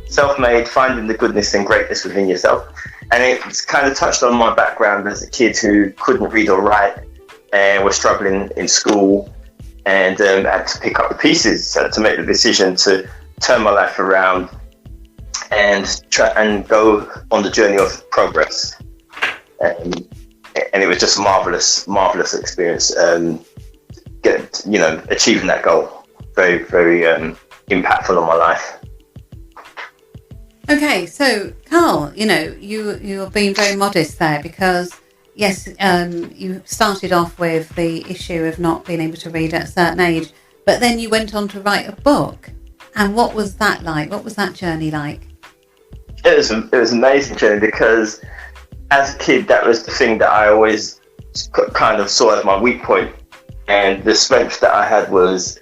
self-made, finding the goodness and greatness within yourself. And it's kind of touched on my background as a kid who couldn't read or write and was struggling in school, and had to pick up the pieces to make the decision to turn my life around and try and go on the journey of progress. And it was just a marvelous experience. Achieving that goal, very, very impactful on my life. Okay, so Carl, you're being very modest there, because yes, you started off with the issue of not being able to read at a certain age, but then you went on to write a book. And what was that like? What was that journey like? It was an amazing journey, because as a kid, that was the thing that I always kind of saw as my weak point. And the strength that I had was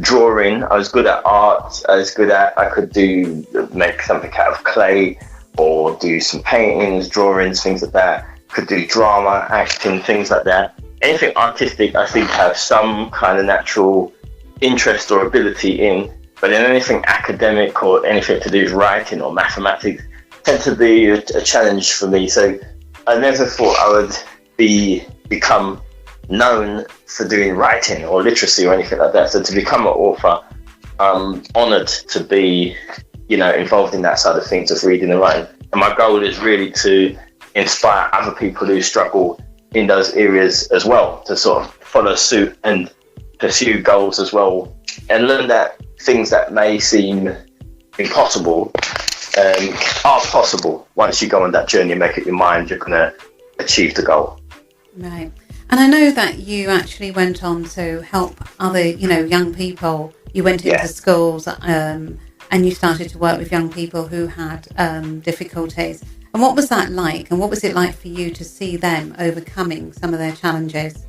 drawing. I was good at art. I could make something out of clay, or do some paintings, drawings, things like that. Could do drama, acting, things like that. Anything artistic, I think, have some kind of natural interest or ability in. But then anything academic or anything to do with writing or mathematics tend to be a challenge for me. So I never thought I would become known for doing writing or literacy or anything like that. So to become an author, I'm honoured to be, involved in that side of things, of reading and writing. And my goal is really to inspire other people who struggle in those areas as well, to sort of follow suit and pursue goals as well, and learn that things that may seem impossible are possible. Once you go on that journey and make up your mind, you're going to achieve the goal. Right. And I know that you actually went on to help other, young people. You went into schools and you started to work with young people who had difficulties. And what was that like? And what was it like for you to see them overcoming some of their challenges?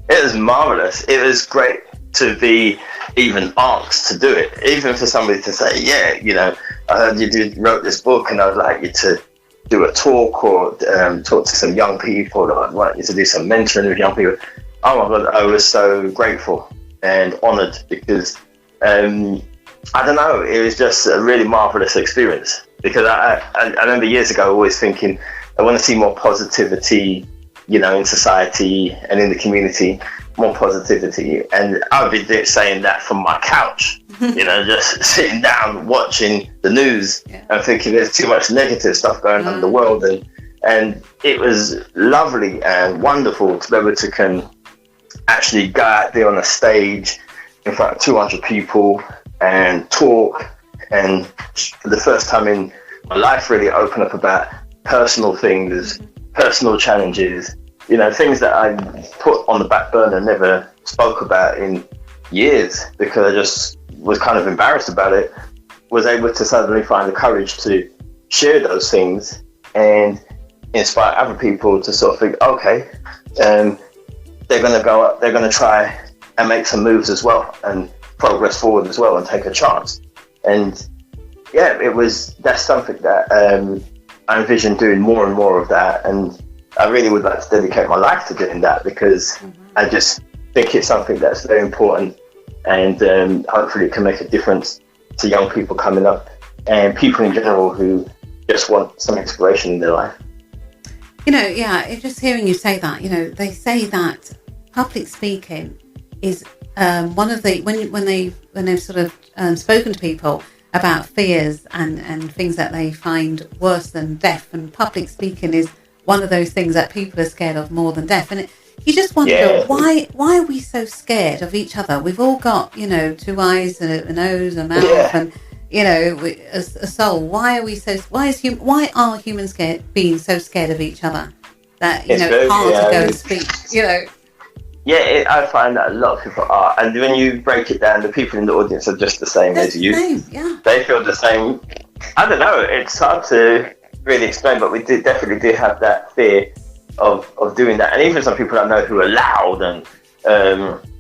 It was marvellous. It was great to be even asked to do it. Even for somebody to say, I heard you wrote this book and I'd like you to do a talk or talk to some young people, or I'd like you to do some mentoring with young people. Oh my God, I was so grateful and honoured, because I don't know, it was just a really marvellous experience. Because I remember years ago always thinking, I want to see more positivity, in society and in the community, more positivity. And I've been saying that from my couch, just sitting down watching the news and thinking there's too much negative stuff going on in the world. And it was lovely and wonderful to be able to actually go out there on a stage in front of 200 people and talk, and for the first time in my life really open up about personal things, personal challenges, things that I put on the back burner, never spoke about in years because I just was kind of embarrassed about it. Was able to suddenly find the courage to share those things and inspire other people to sort of think, okay, they're going to go up, they're going to try and make some moves as well and progress forward as well and take a chance. And that's something that I envision doing more and more of that. And I really would like to dedicate my life to doing that, because I just think it's something that's very important, and hopefully it can make a difference to young people coming up and people in general who just want some inspiration in their life. Just hearing you say that, they say that public speaking is one of the, when they've sort of spoken to people about fears and things that they find worse than death, and public speaking is one of those things that people are scared of more than death. And you just wonder, why are we so scared of each other? We've all got, 2 eyes, a nose, a mouth, and a soul. Why are humans being so scared of each other that it's hard to go and speak? Yeah, I find that a lot of people are, and when you break it down, the people in the audience are just the same as you. They feel the same. I don't know. It's hard to really explain, but we definitely do have that fear of doing that. And even some people I know who are loud and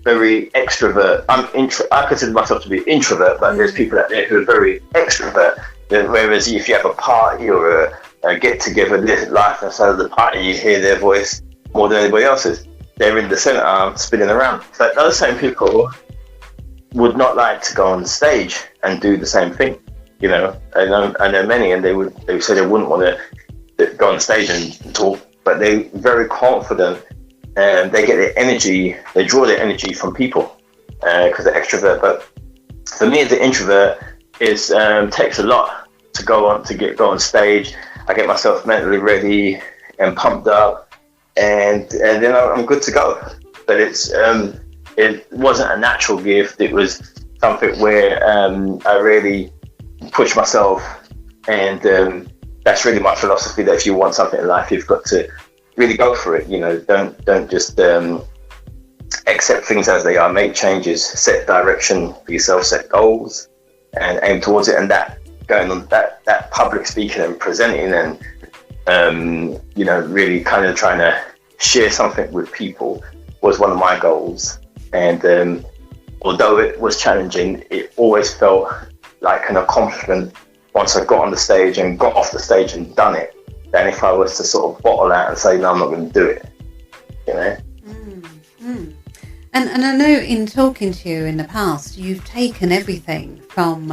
very extrovert. I consider myself to be introvert, but there's people out there who are very extrovert. Whereas if you have a party or a get together, live life outside of the party, you hear their voice more than anybody else's. They're in the centre, spinning around. But those same people would not like to go on stage and do the same thing. You know, I know many, and they say they wouldn't want to go on stage and talk, but they're very confident, and they get their energy, they draw their energy from people because they're extrovert. But for me as an introvert, it takes a lot to go on stage. I get myself mentally ready and pumped up, and then I'm good to go. But it wasn't a natural gift. It was something where I really push myself, and that's really my philosophy, that if you want something in life, you've got to really go for it. You know, don't just accept things as they are. Make changes, set direction for yourself, set goals, and aim towards it. And that going on that public speaking and presenting, and you know, really kind of trying to share something with people was one of my goals. And although it was challenging, it always felt like an accomplishment once I got on the stage and got off the stage and done it, than if I was to sort of bottle out and say, no, I'm not going to do it, you know. And I know in talking to you in the past, you've taken everything from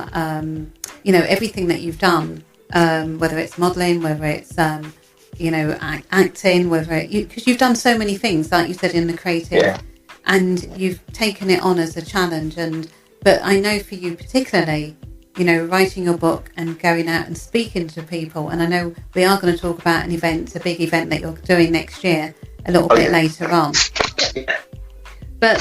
you know, everything that you've done, whether it's modelling, whether it's you know, acting, because you've done so many things, like you said, in the creative, and you've taken it on as a challenge. But I know for you particularly, you know, writing your book and going out and speaking to people, and I know we are going to talk about a big event that you're doing next year a little bit later on. But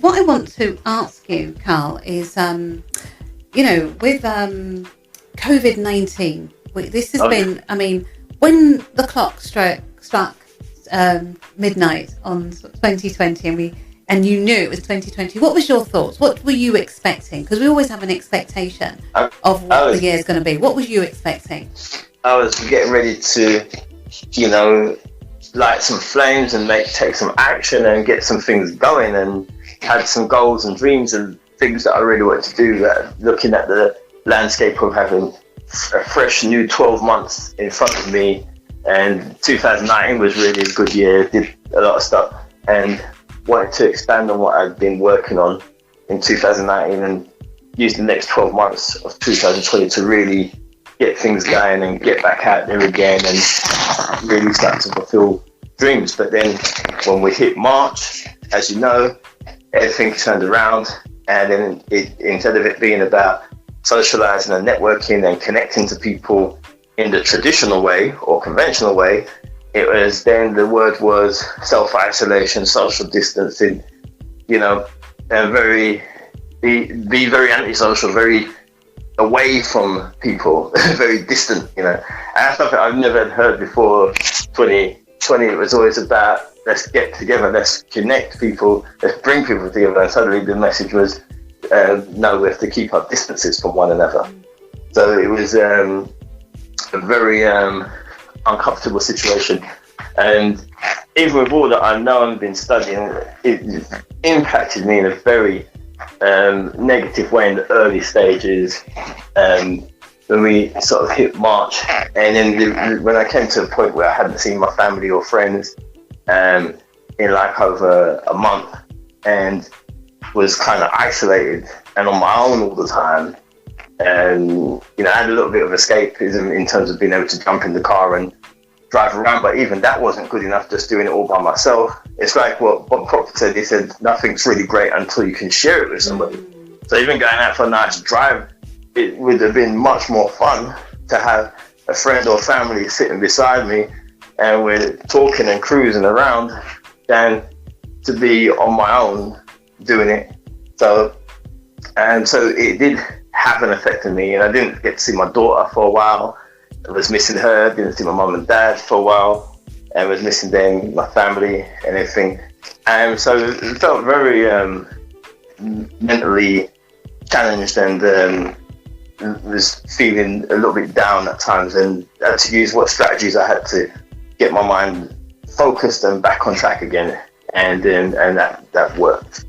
what I want to ask you, Carl, is, you know, with COVID-19, this has been, I mean, when the clock struck midnight on 2020, and you knew it was 2020, what was your thoughts? What were you expecting? Because we always have an expectation of what the year is going to be. What was you expecting? I was getting ready to, you know, light some flames and take some action and get some things going, and had some goals and dreams and things that I really wanted to do. Looking at the landscape of having a fresh new 12 months in front of me, and 2019 was really a good year. Did a lot of stuff and wanted to expand on what I'd been working on in 2019 and use the next 12 months of 2020 to really get things going and get back out there again and really start to fulfill dreams. But then when we hit March, as you know, everything turned around, and then instead of it being about socializing and networking and connecting to people in the traditional way or conventional way, it was then the word was self-isolation, social distancing, you know, and be very antisocial, very away from people, very distant, you know. And that's something I've never heard before. 2020, it was always about, let's get together, let's connect people, let's bring people together. And suddenly the message was, no, we have to keep our distances from one another. So it was a very uncomfortable situation. And even with all that I know and been studying, it impacted me in a very negative way in the early stages, when we sort of hit March. And then when I came to a point where I hadn't seen my family or friends in like over a month, and was kind of isolated and on my own all the time. And, you know, I had a little bit of escapism in terms of being able to jump in the car and drive around, but even that wasn't good enough, just doing it all by myself. It's like what Bob Proctor said. He said, nothing's really great until you can share it with somebody. So even going out for a nice drive, it would have been much more fun to have a friend or family sitting beside me and we're talking and cruising around than to be on my own doing it. So it did have an effect on me, and I didn't get to see my daughter for a while. I was missing her, didn't see my mum and dad for a while, and was missing them, my family and everything. And so it felt very mentally challenged, and was feeling a little bit down at times, and had to use what strategies I had to get my mind focused and back on track again, and that worked.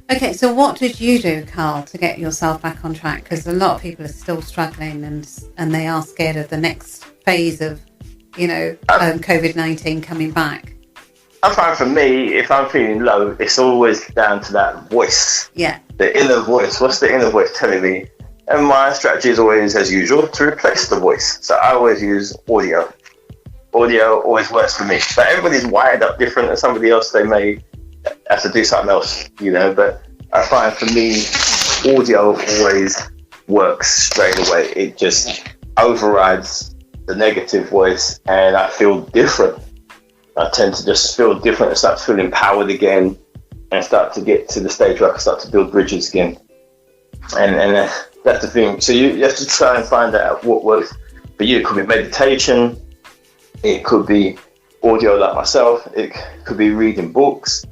Okay, so what did you do, Carl, to get yourself back on track? Because a lot of people are still struggling, and they are scared of the next phase of, you know, COVID-19 coming back. I find for me, if I'm feeling low, it's always down to that voice. Yeah. The inner voice. What's the inner voice telling me? And my strategy is always, as usual, to replace the voice. So I always use audio. Audio always works for me. But everybody's wired up different, and somebody else, they may have to do something else, But I find for me, audio always works straight away. It just overrides the negative voice, and I feel different. I tend to just feel different and start to feel empowered again, and start to get to the stage where I can start to build bridges again. And that's the thing. So you have to try and find out what works for you. It could be meditation. It could be audio like myself. It could be reading books.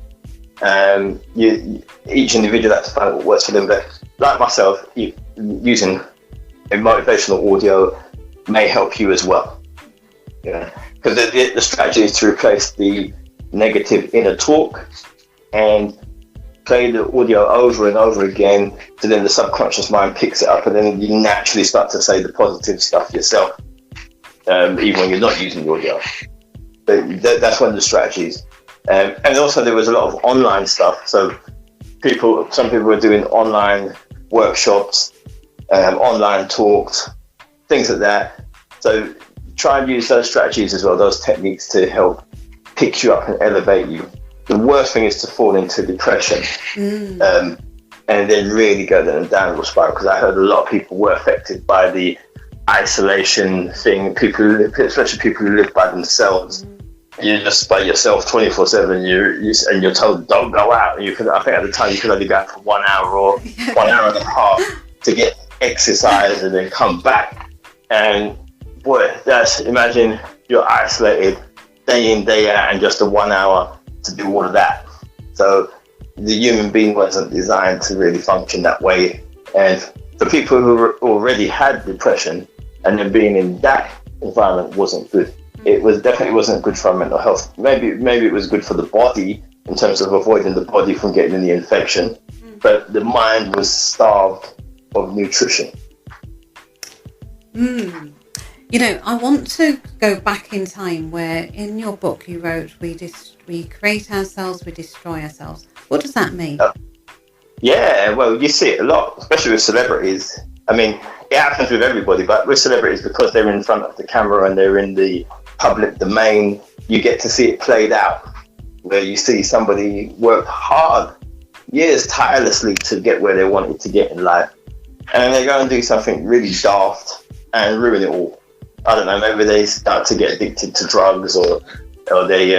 Each individual has to find out what works for them. But like myself, using a motivational audio may help you as well. Because the strategy is to replace the negative inner talk and play the audio over and over again, so then the subconscious mind picks it up, and then you naturally start to say the positive stuff yourself, even when you're not using the audio. But that's one of the strategies. And also there was a lot of online stuff. So some people were doing online workshops, online talks, things like that. So try and use those strategies as well, those techniques to help pick you up and elevate you. The worst thing is to fall into depression and then really go down a downward spiral, because I heard a lot of people were affected by the isolation thing, especially people who live by themselves. You're just by yourself 24/7, and you're told don't go out. I think at the time you could only go out for 1 hour or 1 hour and a half to get exercise and then come back. And boy, imagine you're isolated day in, day out, and just a 1 hour to do all of that. So the human being wasn't designed to really function that way. And for people who already had depression, and then being in that environment wasn't good. It definitely wasn't good for mental health. Maybe it was good for the body in terms of avoiding the body from getting the infection, but the mind was starved of nutrition. I want to go back in time, where in your book you wrote, we create ourselves, we destroy ourselves. What does that mean? Yeah, well, you see it a lot, especially with celebrities. I mean, it happens with everybody, but with celebrities, because they're in front of the camera and they're in the public domain, you get to see it played out, where you see somebody work hard, years tirelessly to get where they wanted to get in life, and they go and do something really daft and ruin it all. I don't know, maybe they start to get addicted to drugs, or they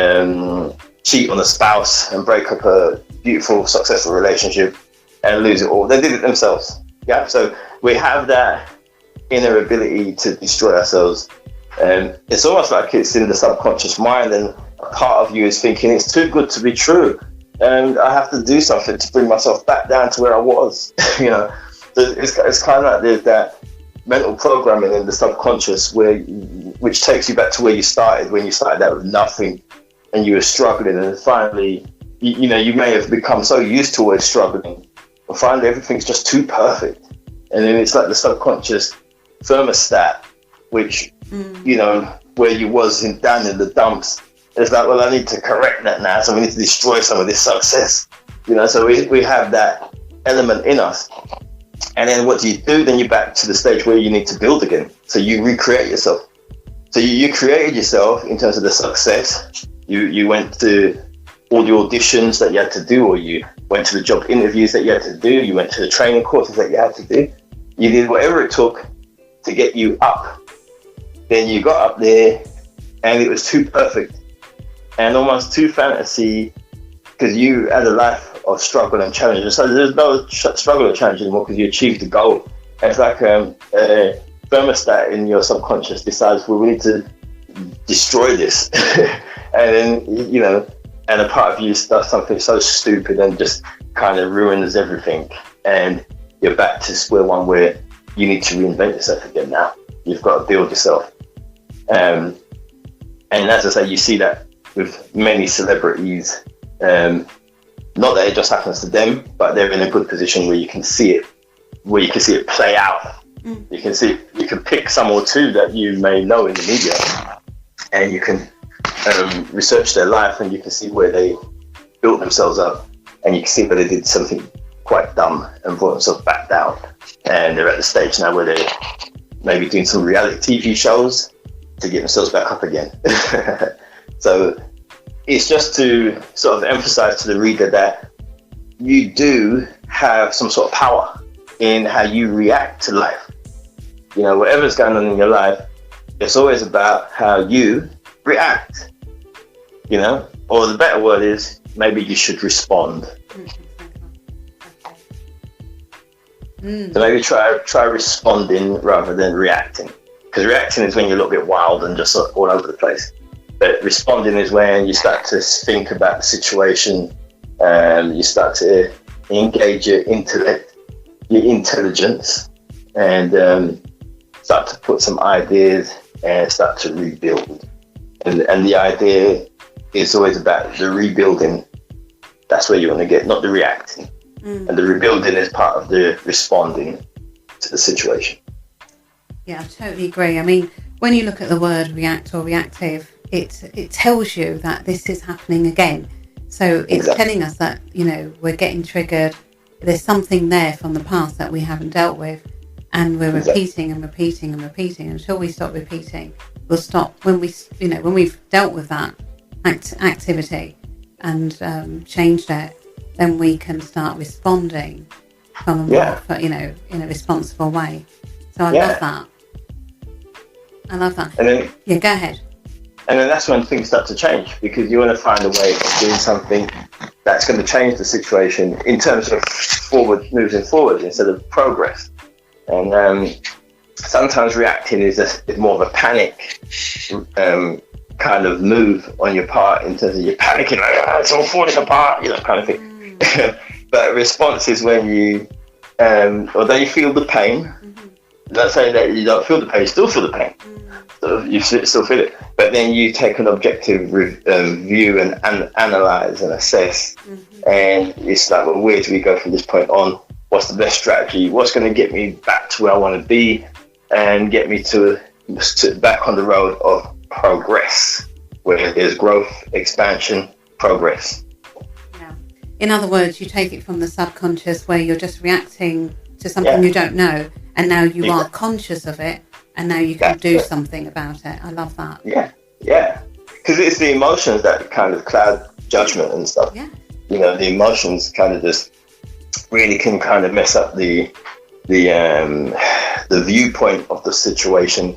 cheat on a spouse and break up a beautiful, successful relationship and lose it all. They did it themselves. Yeah, so we have that inner ability to destroy ourselves. It's almost like it's in the subconscious mind, and a part of you is thinking it's too good to be true, and I have to do something to bring myself back down to where I was. So it's kind of like there's that mental programming in the subconscious which takes you back to where you started, when you started out with nothing and you were struggling, and finally you may have become so used to always struggling, and finally everything's just too perfect, and then it's like the subconscious thermostat, which where you was down in the dumps, it's like, well, I need to correct that now, so we need to destroy some of this success. So we have that element in us. And then what do? Then you're back to the stage where you need to build again. So you recreate yourself. So you created yourself in terms of the success. You went to all the auditions that you had to do, or you went to the job interviews that you had to do. You went to the training courses that you had to do. You did whatever it took to get you up. Then you got up there, and it was too perfect and almost too fantasy, because you had a life of struggle and challenge. So there's no struggle and challenge anymore, because you achieved the goal. And it's like a thermostat in your subconscious decides, well, we need to destroy this. And then, and a part of you does something so stupid and just kind of ruins everything. And you're back to square one, where you need to reinvent yourself again now. You've got to build yourself. And as I say, you see that with many celebrities. Not that it just happens to them, but they're in a good position where you can see it play out. You can pick some or two that you may know in the media, and you can research their life, and you can see where they built themselves up, and you can see where they did something quite dumb and brought themselves back down. And they're at the stage now where they're maybe doing some reality TV shows to get themselves back up again. So it's just to sort of emphasize to the reader that you do have some sort of power in how you react to life. You know, whatever's going on in your life, it's always about how you react, you know, or the better word is maybe you should respond. So maybe try responding rather than reacting, because reacting is when you're a little bit wild and just sort of all over the place. But responding is when you start to think about the situation, you start to engage your intellect, your intelligence, and start to put some ideas and start to rebuild. And the idea is always about the rebuilding. That's where you want to get, not the reacting. And the rebuilding is part of the responding to the situation. Yeah, I totally agree. I mean, when you look at the word react or reactive, it tells you that this is happening again. So it's telling us that, you know, we're getting triggered. There's something there from the past that we haven't dealt with, and we're repeating and repeating and repeating until we stop repeating. We'll stop when we've dealt with that activity and changed it. Then we can start responding from a more, in a responsible way. So I love that. I love that. And then, go ahead. And then that's when things start to change, because you want to find a way of doing something that's going to change the situation in terms of moving forward instead of progress. And sometimes reacting is more of a panic kind of move on your part, in terms of you're panicking, like, it's all falling apart, you know, kind of thing. But response is when you, although you feel the pain, not saying that you don't feel the pain, you still feel the pain. So you still feel it. But then you take an objective view and analyze and assess. And it's like, well, where do we go from this point on? What's the best strategy? What's going to get me back to where I want to be and get me to back on the road of progress, where there's growth, expansion, progress. In other words, you take it from the subconscious, where you're just reacting to something you don't know, and now you are conscious of it, and now you can do something about it. I love that. Yeah. Because it's the emotions that kind of cloud judgment and stuff. Yeah. You know, the emotions kind of just really can kind of mess up the viewpoint of the situation,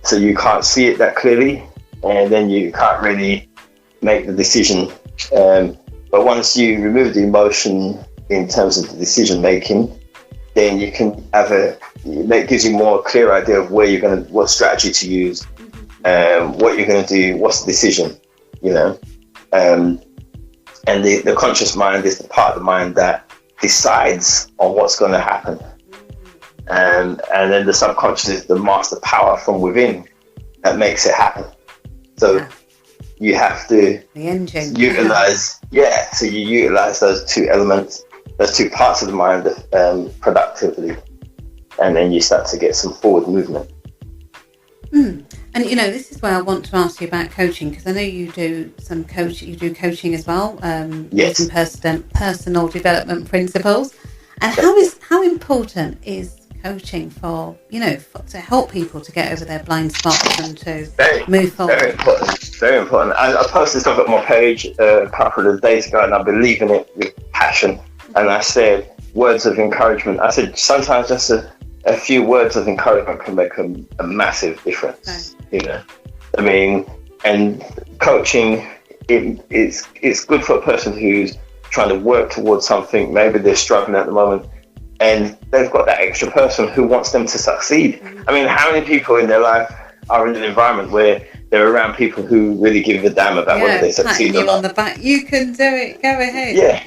so you can't see it that clearly, and then you can't really make the decision. But once you remove the emotion in terms of the decision making, then you can have that gives you more clear idea of where you're going to, what strategy to use, what you're going to do, what's the decision, you know. And the conscious mind is the part of the mind that decides on what's going to happen. And then the subconscious is the master power from within that makes it happen. So you have to utilize, so you utilize those two elements, those two parts of the mind productively, and then you start to get some forward movement. And you know, this is where I want to ask you about coaching, because I know you do some you do coaching as well, using personal development principles. And how important is coaching for, you know, to help people to get over their blind spots and to move forward? Very important. I posted stuff on my page a couple of days ago, and I believe in it with passion. And I said words of encouragement. I said sometimes just a few words of encouragement can make a massive difference. You know, I mean, and coaching, it's good for a person who's trying to work towards something. Maybe they're struggling at the moment, and they've got that extra person who wants them to succeed. I mean, how many people in their life are in an environment where they're around people who really give a damn about whether they succeed or not? On the back, you can do it. Go ahead. Yeah.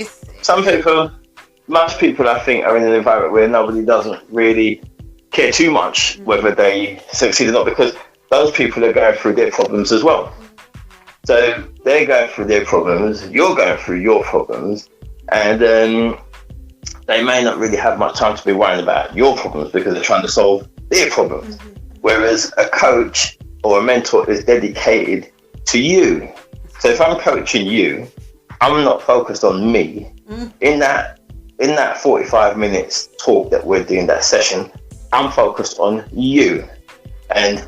Most people, I think, are in an environment where nobody doesn't really care too much whether they succeed or not, because those people are going through their problems as well. So they're going through their problems, you're going through your problems, and they may not really have much time to be worrying about your problems because they're trying to solve their problems. Whereas a coach or a mentor is dedicated to you. So if I'm coaching you, I'm not focused on me. In that in that 45 minutes talk that we're doing, that session, I'm focused on you. And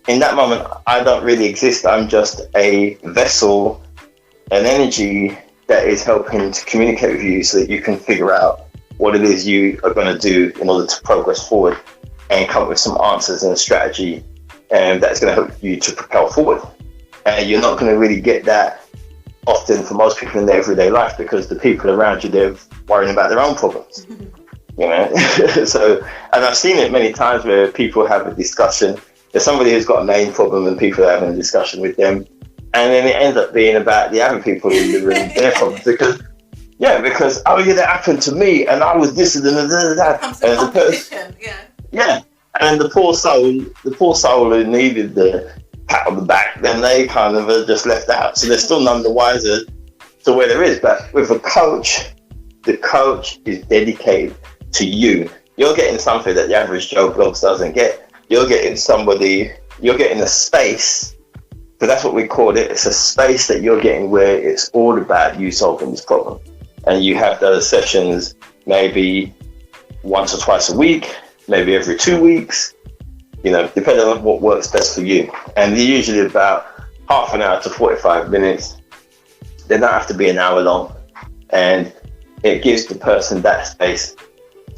in that moment, I don't really exist. I'm just a vessel, an energy that is helping to communicate with you so that you can figure out what it is you are going to do in order to progress forward and come up with some answers and a strategy that's going to help you to propel forward. And you're not going to really get that often for most people in their everyday life, because the people around you, they're worrying about their own problems. You know, so, and I've seen it many times where people have a discussion. There's somebody who's got a main problem and people are having a discussion with them, and then it ends up being about the other people in the room, their problems, because oh yeah, that happened to me, and I was this and that, and the person, and the poor soul who needed the pat on the back, then they kind of are just left out, so they're still none the wiser to where there is. But with a coach, the coach is dedicated to you. You're getting something that the average Joe Blogs doesn't get. You're getting a space, but that's what we call it. It's a space that you're getting where it's all about you solving this problem. And you have those sessions maybe once or twice a week, maybe every 2 weeks, you know, depending on what works best for you. And they're usually about half an hour to 45 minutes. They don't have to be an hour long. And it gives the person that space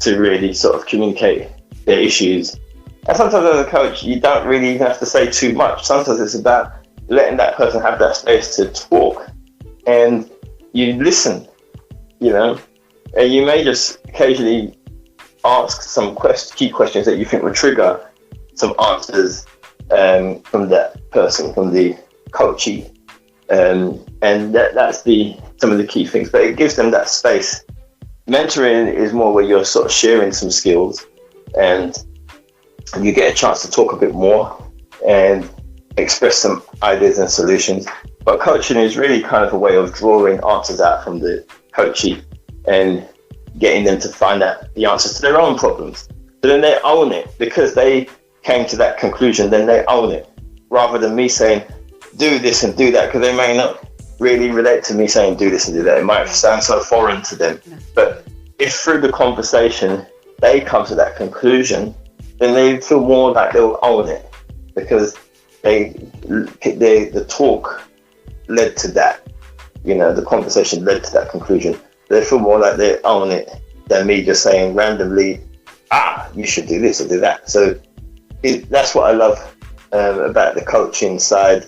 to really sort of communicate their issues. And sometimes as a coach, you don't really even have to say too much. Sometimes it's about letting that person have that space to talk, and you listen, you know, and you may just occasionally ask some key questions that you think will trigger some answers from that person, from the coachee, and that's some of the key things. But it gives them that space. Mentoring is more where you're sort of sharing some skills, and you get a chance to talk a bit more and express some ideas and solutions. But coaching is really kind of a way of drawing answers out from the coachee and getting them to find out the answers to their own problems. So then they own it, because they came to that conclusion, then they own it, rather than me saying, do this and do that, because they may not really relate to me saying do this and do that. It might sound so foreign to them. But if through the conversation they come to that conclusion, then they feel more like they'll own it, because the talk led to that, you know, the conversation led to that conclusion. They feel more like they own it than me just saying randomly, you should do this or do that. So that's what I love about the coaching side.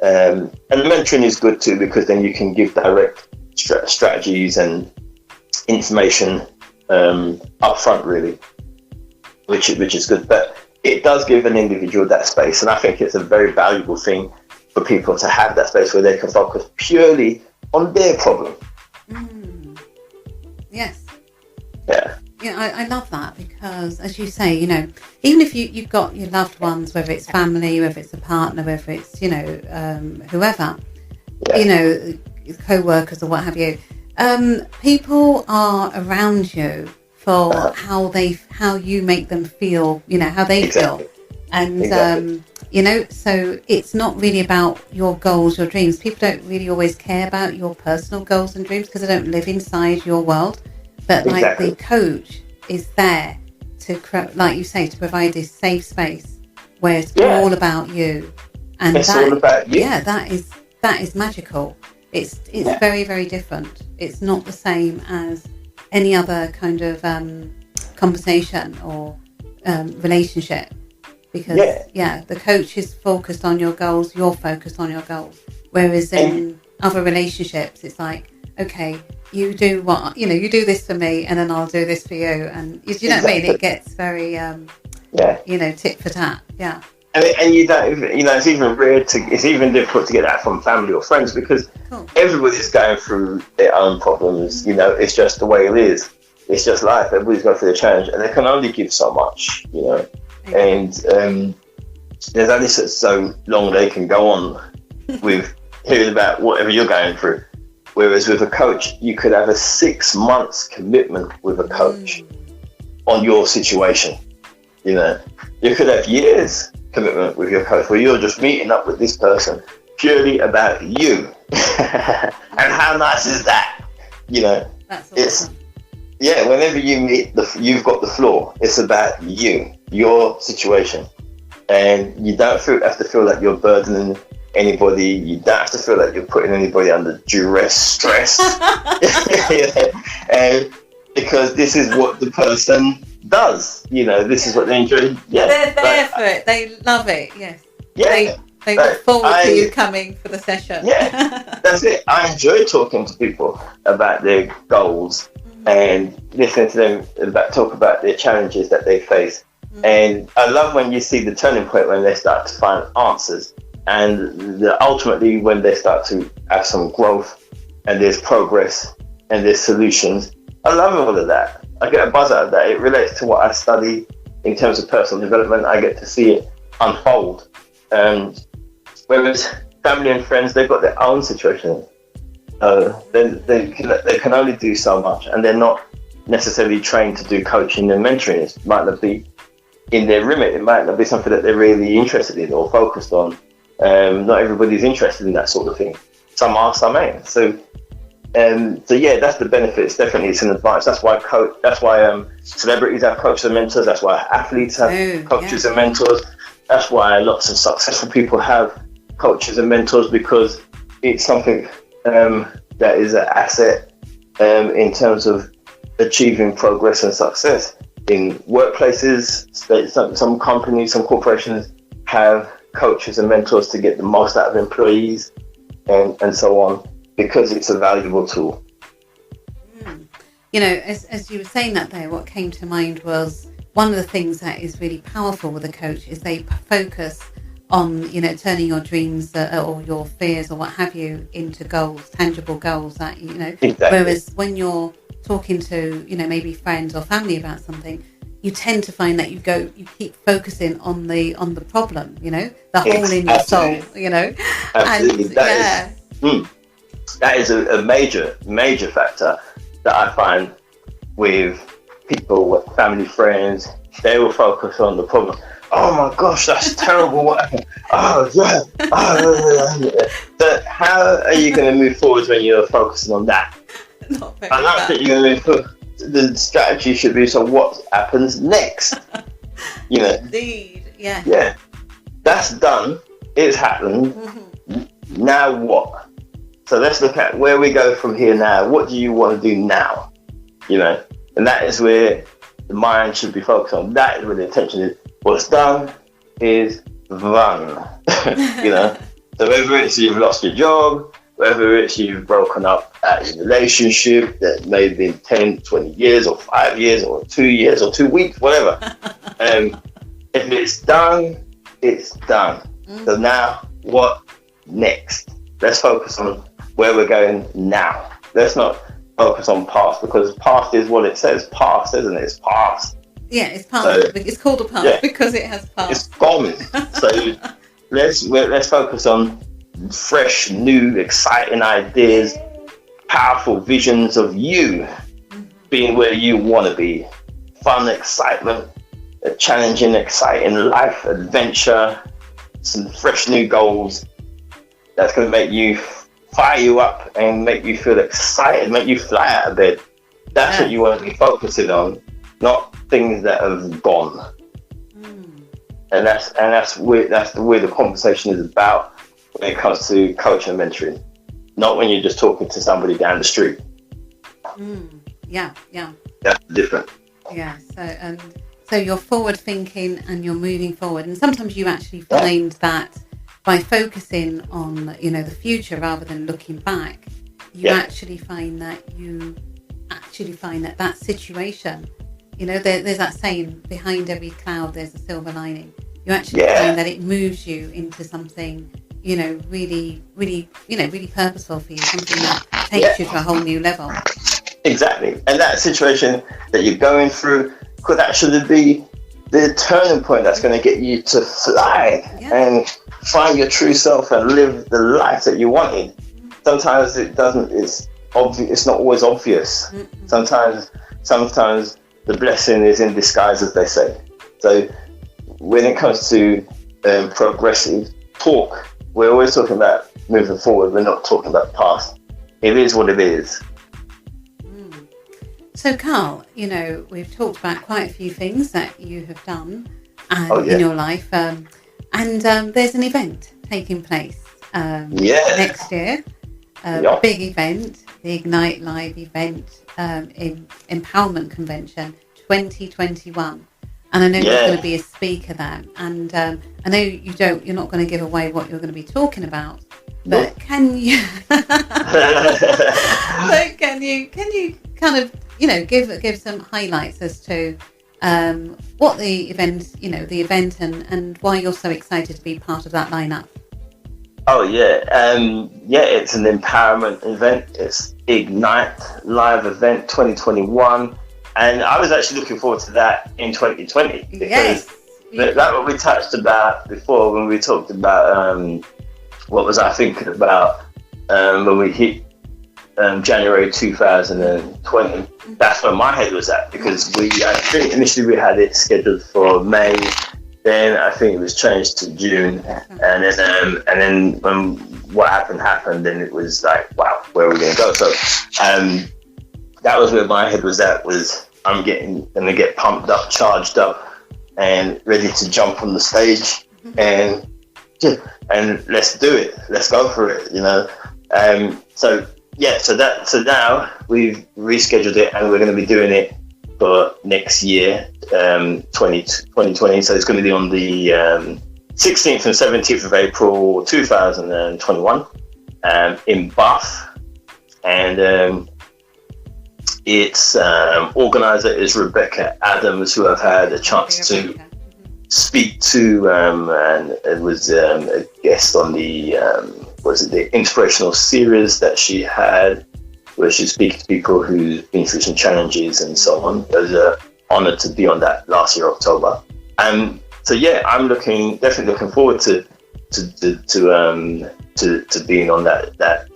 And the mentoring is good too, because then you can give direct strategies and information up front, really, which is good. But it does give an individual that space, and I think it's a very valuable thing for people to have that space where they can focus purely on their problem. Yes. Yeah. Yeah, I love that, because, as you say, you know, even if you've got your loved ones, whether it's family, whether it's a partner, whether it's, you know, whoever, you know, co-workers or what have you, people are around you for how you make them feel, you know, how they feel. And, you know, so it's not really about your goals, your dreams. People don't really always care about your personal goals and dreams because they don't live inside your world. But like the coach is there to, like you say, to provide this safe space where it's all about you. And it's all about you. Yeah, that is magical. It's very, very different. It's not the same as any other kind of conversation or relationship. Because the coach is focused on your goals, you're focused on your goals. Whereas in other relationships, it's like, okay, you do you do this for me, and then I'll do this for you, and you know what I mean. It gets very, you know, tit for tat. Yeah. And you don't, you know, it's even difficult to get that from family or friends, because everybody's going through their own problems. You know, it's just the way it is. It's just life. Everybody's going through the challenge, and they can only give so much. You know. And there's only so long they can go on with hearing about whatever you're going through. Whereas with a coach, you could have a 6 months commitment with a coach on your situation. You know, you could have years commitment with your coach where you're just meeting up with this person purely about you. And how nice is that? You know, that's awesome. yeah, whenever you meet you've got the floor. It's about you, your situation, and you don't have to feel like you're burdening anybody. You don't have to feel like you're putting anybody under duress, stress, and because this is what the person does. This is what they enjoy. Yeah, they're there for it. They love it. Yes. Yeah. They look forward to you coming for the session. Yeah, that's it. I enjoy talking to people about their goals and listening to them talk about their challenges that they face. And I love when you see the turning point when they start to find answers, and ultimately when they start to have some growth and there's progress and there's solutions. I love all of that. I get a buzz out of that. It relates to what I study in terms of personal development. I get to see it unfold. Whereas family and friends, they've got their own situation. They can only do so much, and they're not necessarily trained to do coaching and mentoring. It might not be in their remit. It might not be something that they're really interested in or focused on. Not everybody's interested in that sort of thing. Some are, some ain't. So yeah, that's the benefits. Definitely, it's an advantage. That's why celebrities have coaches and mentors. That's why athletes have coaches and mentors. That's why lots of successful people have coaches and mentors, because it's something that is an asset in terms of achieving progress and success in workplaces. Some companies, some corporations have coaches and mentors to get the most out of employees and so on, because it's a valuable tool. As you were saying that there, what came to mind was one of the things that is really powerful with a coach is they focus on, turning your dreams or your fears or what have you into goals, tangible goals that, Exactly. Whereas when you're talking to, maybe friends or family about something, you tend to find that you keep focusing on the problem, the hole in your soul, Absolutely. That is a major factor that I find with people, family, friends. They will focus on the problem. Oh my gosh, that's terrible. What happened? Oh yeah. But how are you going to move forward when you're focusing on that? Not very I don't think you're going to move forward. The strategy should be, so what happens next? Indeed, yeah. Yeah, that's done. It's happened. Mm-hmm. Now what? So let's look at where we go from here now. What do you want to do now? And that is where the mind should be focused on. That is where the attention is. What's done is done. So whether it's you've lost your job, whether it's you've broken up a relationship that may have been 10, 20 years or 5 years or 2 years or 2 weeks, whatever. If it's done, it's done. So now what next? Let's focus on where we're going now. Let's not focus on past, because past is what it says. Past, isn't it? It's past. Yeah, it's past. So, it's called a past because it has passed. It's gone. So let's focus on fresh, new, exciting ideas, powerful visions of you being where you want to be. Fun, excitement, a challenging, exciting life, adventure, some fresh new goals that's going to make you fire you up and make you feel excited, make you fly out of bed. That's what you want to be focusing on, not things that have gone. And that's where the conversation is about when it comes to coaching and mentoring, not when you're just talking to somebody down the street. Yeah. That's different. Yeah. So you're forward thinking and you're moving forward, and sometimes you actually find that by focusing on the future rather than looking back, you actually find that that situation, there's that saying, behind every cloud there's a silver lining. You actually find that it moves you into something really purposeful for you, something that takes you to a whole new level. Exactly. And that situation that you're going through could actually be the turning point that's going to get you to fly and find your true self and live the life that you wanted. Sometimes it doesn't. It's obvious. It's not always obvious. Sometimes the blessing is in disguise, as they say. So when it comes to progressive talk, we're always talking about moving forward. We're not talking about the past. It is what it is. So, Carl, we've talked about quite a few things that you have done Oh yeah. in your life, and there's an event taking place next year, Yeah. big event, the Ignite Live event, Empowerment Convention 2021. And I know you're going to be a speaker there, and I know you're not going to give away what you're going to be talking about, but can you? But can you kind of give some highlights as to what the event and why you're so excited to be part of that lineup? Oh yeah, it's an empowerment event. It's Ignite Live event 2021, and I was actually looking forward to that in 2020 because that what we touched about before when we talked about what was I thinking about when we hit January 2020. That's where my head was at, because I think initially we had it scheduled for May. Then I think it was changed to June, and then when what happened, then it was like, wow, where are we going to go? So that was where my head was at. I'm going to get pumped up, charged up, and ready to jump on the stage, and let's do it. Let's go for it, So now we've rescheduled it, and we're going to be doing it for next year, 2020. So it's going to be on the 16th and 17th of April 2021 in Bath, and its organizer is Rebecca Adams, who I've had a chance to speak to, and it was a guest on the the inspirational series that she had, where she speaks to people who've been through some challenges and so on. It was an honor to be on that last year, October. So yeah, I'm definitely looking forward to being on that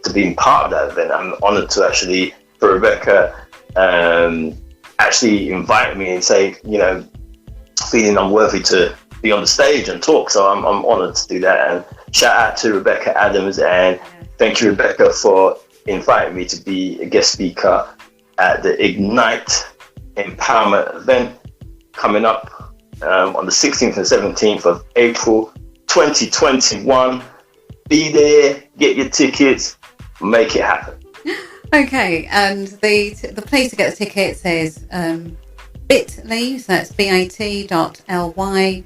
to being part of that event. I'm honored to for Rebecca actually invite me and say, feeling unworthy to be on the stage and talk. So I'm honored to do that. And shout out to Rebecca Adams, and thank you, Rebecca, for inviting me to be a guest speaker at the Ignite Empowerment event coming up on the 16th and 17th of April 2021. Be there, get your tickets, make it happen. Okay, and the place to get the tickets is bit.ly, so that's bit.ly/ILE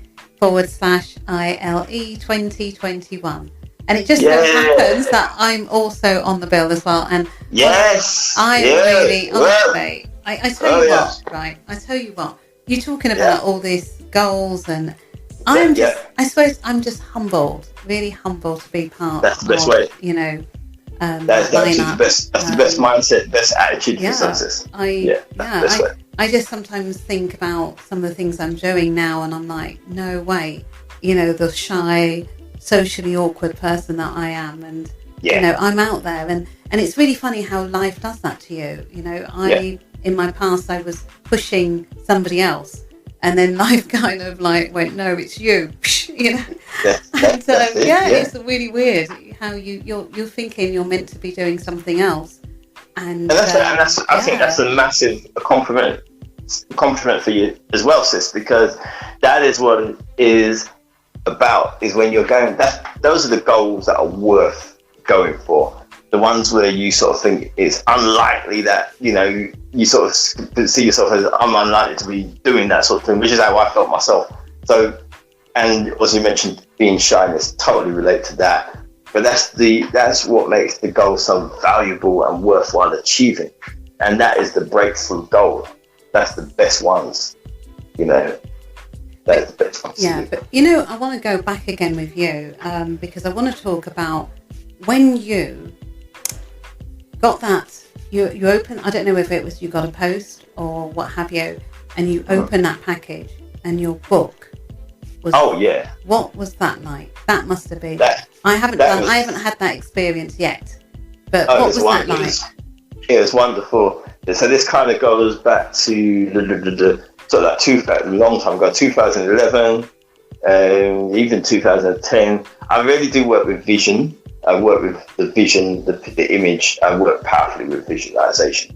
2021. And it just so happens that I'm also on the bill as well. And really, honestly, I tell you what, right? I tell you what, you're talking about all these goals, and I suppose I'm just humbled, really humbled to be part. That's the best way. That's the best. That's the best mindset, best attitude for success. I just sometimes think about some of the things I'm doing now, and I'm like, no way, the shy, socially awkward person that I am, and I'm out there, and it's really funny how life does that to you. In my past I was pushing somebody else, and then life kind of like went, no, it's you. It's really weird how you're thinking you're meant to be doing something else, and I think that's a massive compliment for you as well, sis, because that is what it is about, is when you're going, those are the goals that are worth going for. The ones where you sort of think it's unlikely that, you sort of see yourself as, I'm unlikely to be doing that sort of thing, which is how I felt myself. So, and as you mentioned, being shyness, totally relate to that. But that's what makes the goal so valuable and worthwhile achieving. And that is the breakthrough goal. That's the best ones, That's the best ones. Yeah, but I want to go back again with you, because I want to talk about when you got that, you open, I don't know if it was you got a post or what have you, and you open that package and your book was. Oh yeah. What was that like? That must have been. I haven't had that experience yet. But what was that like? It was wonderful. So this kind of goes back to a long time ago, 2011, even 2010. I really do work with vision. I work with the vision, the image. I work powerfully with visualization.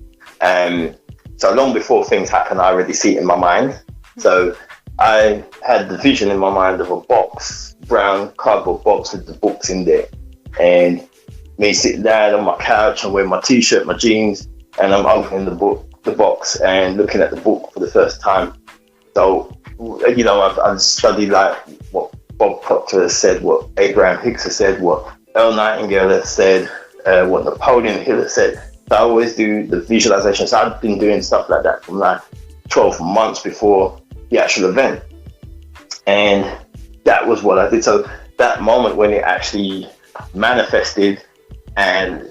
So long before things happen, I already see it in my mind. So I had the vision in my mind of a box, brown cardboard box with the books in there, and me sitting down on my couch and wearing my t-shirt, my jeans, and I'm opening the box and looking at the book for the first time. So, you know, I've studied like what Bob Proctor has said, what Abraham Hicks has said, what Earl Nightingale has said, what Napoleon Hill has said. So I always do the visualization. So I've been doing stuff like that from like 12 months before the actual event. And that was what I did. So that moment when it actually manifested and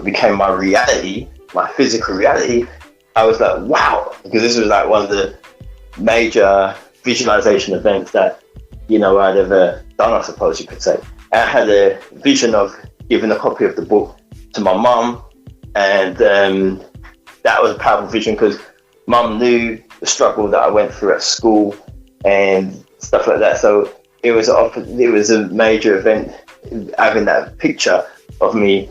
became my reality, my physical reality, I was like, wow, because this was like one of the major visualization events that, you know, I'd ever done, I suppose you could say. And I had a vision of giving a copy of the book to my mum, and that was a powerful vision because mum knew the struggle that I went through at school and stuff like that. So it was a major event having that picture of me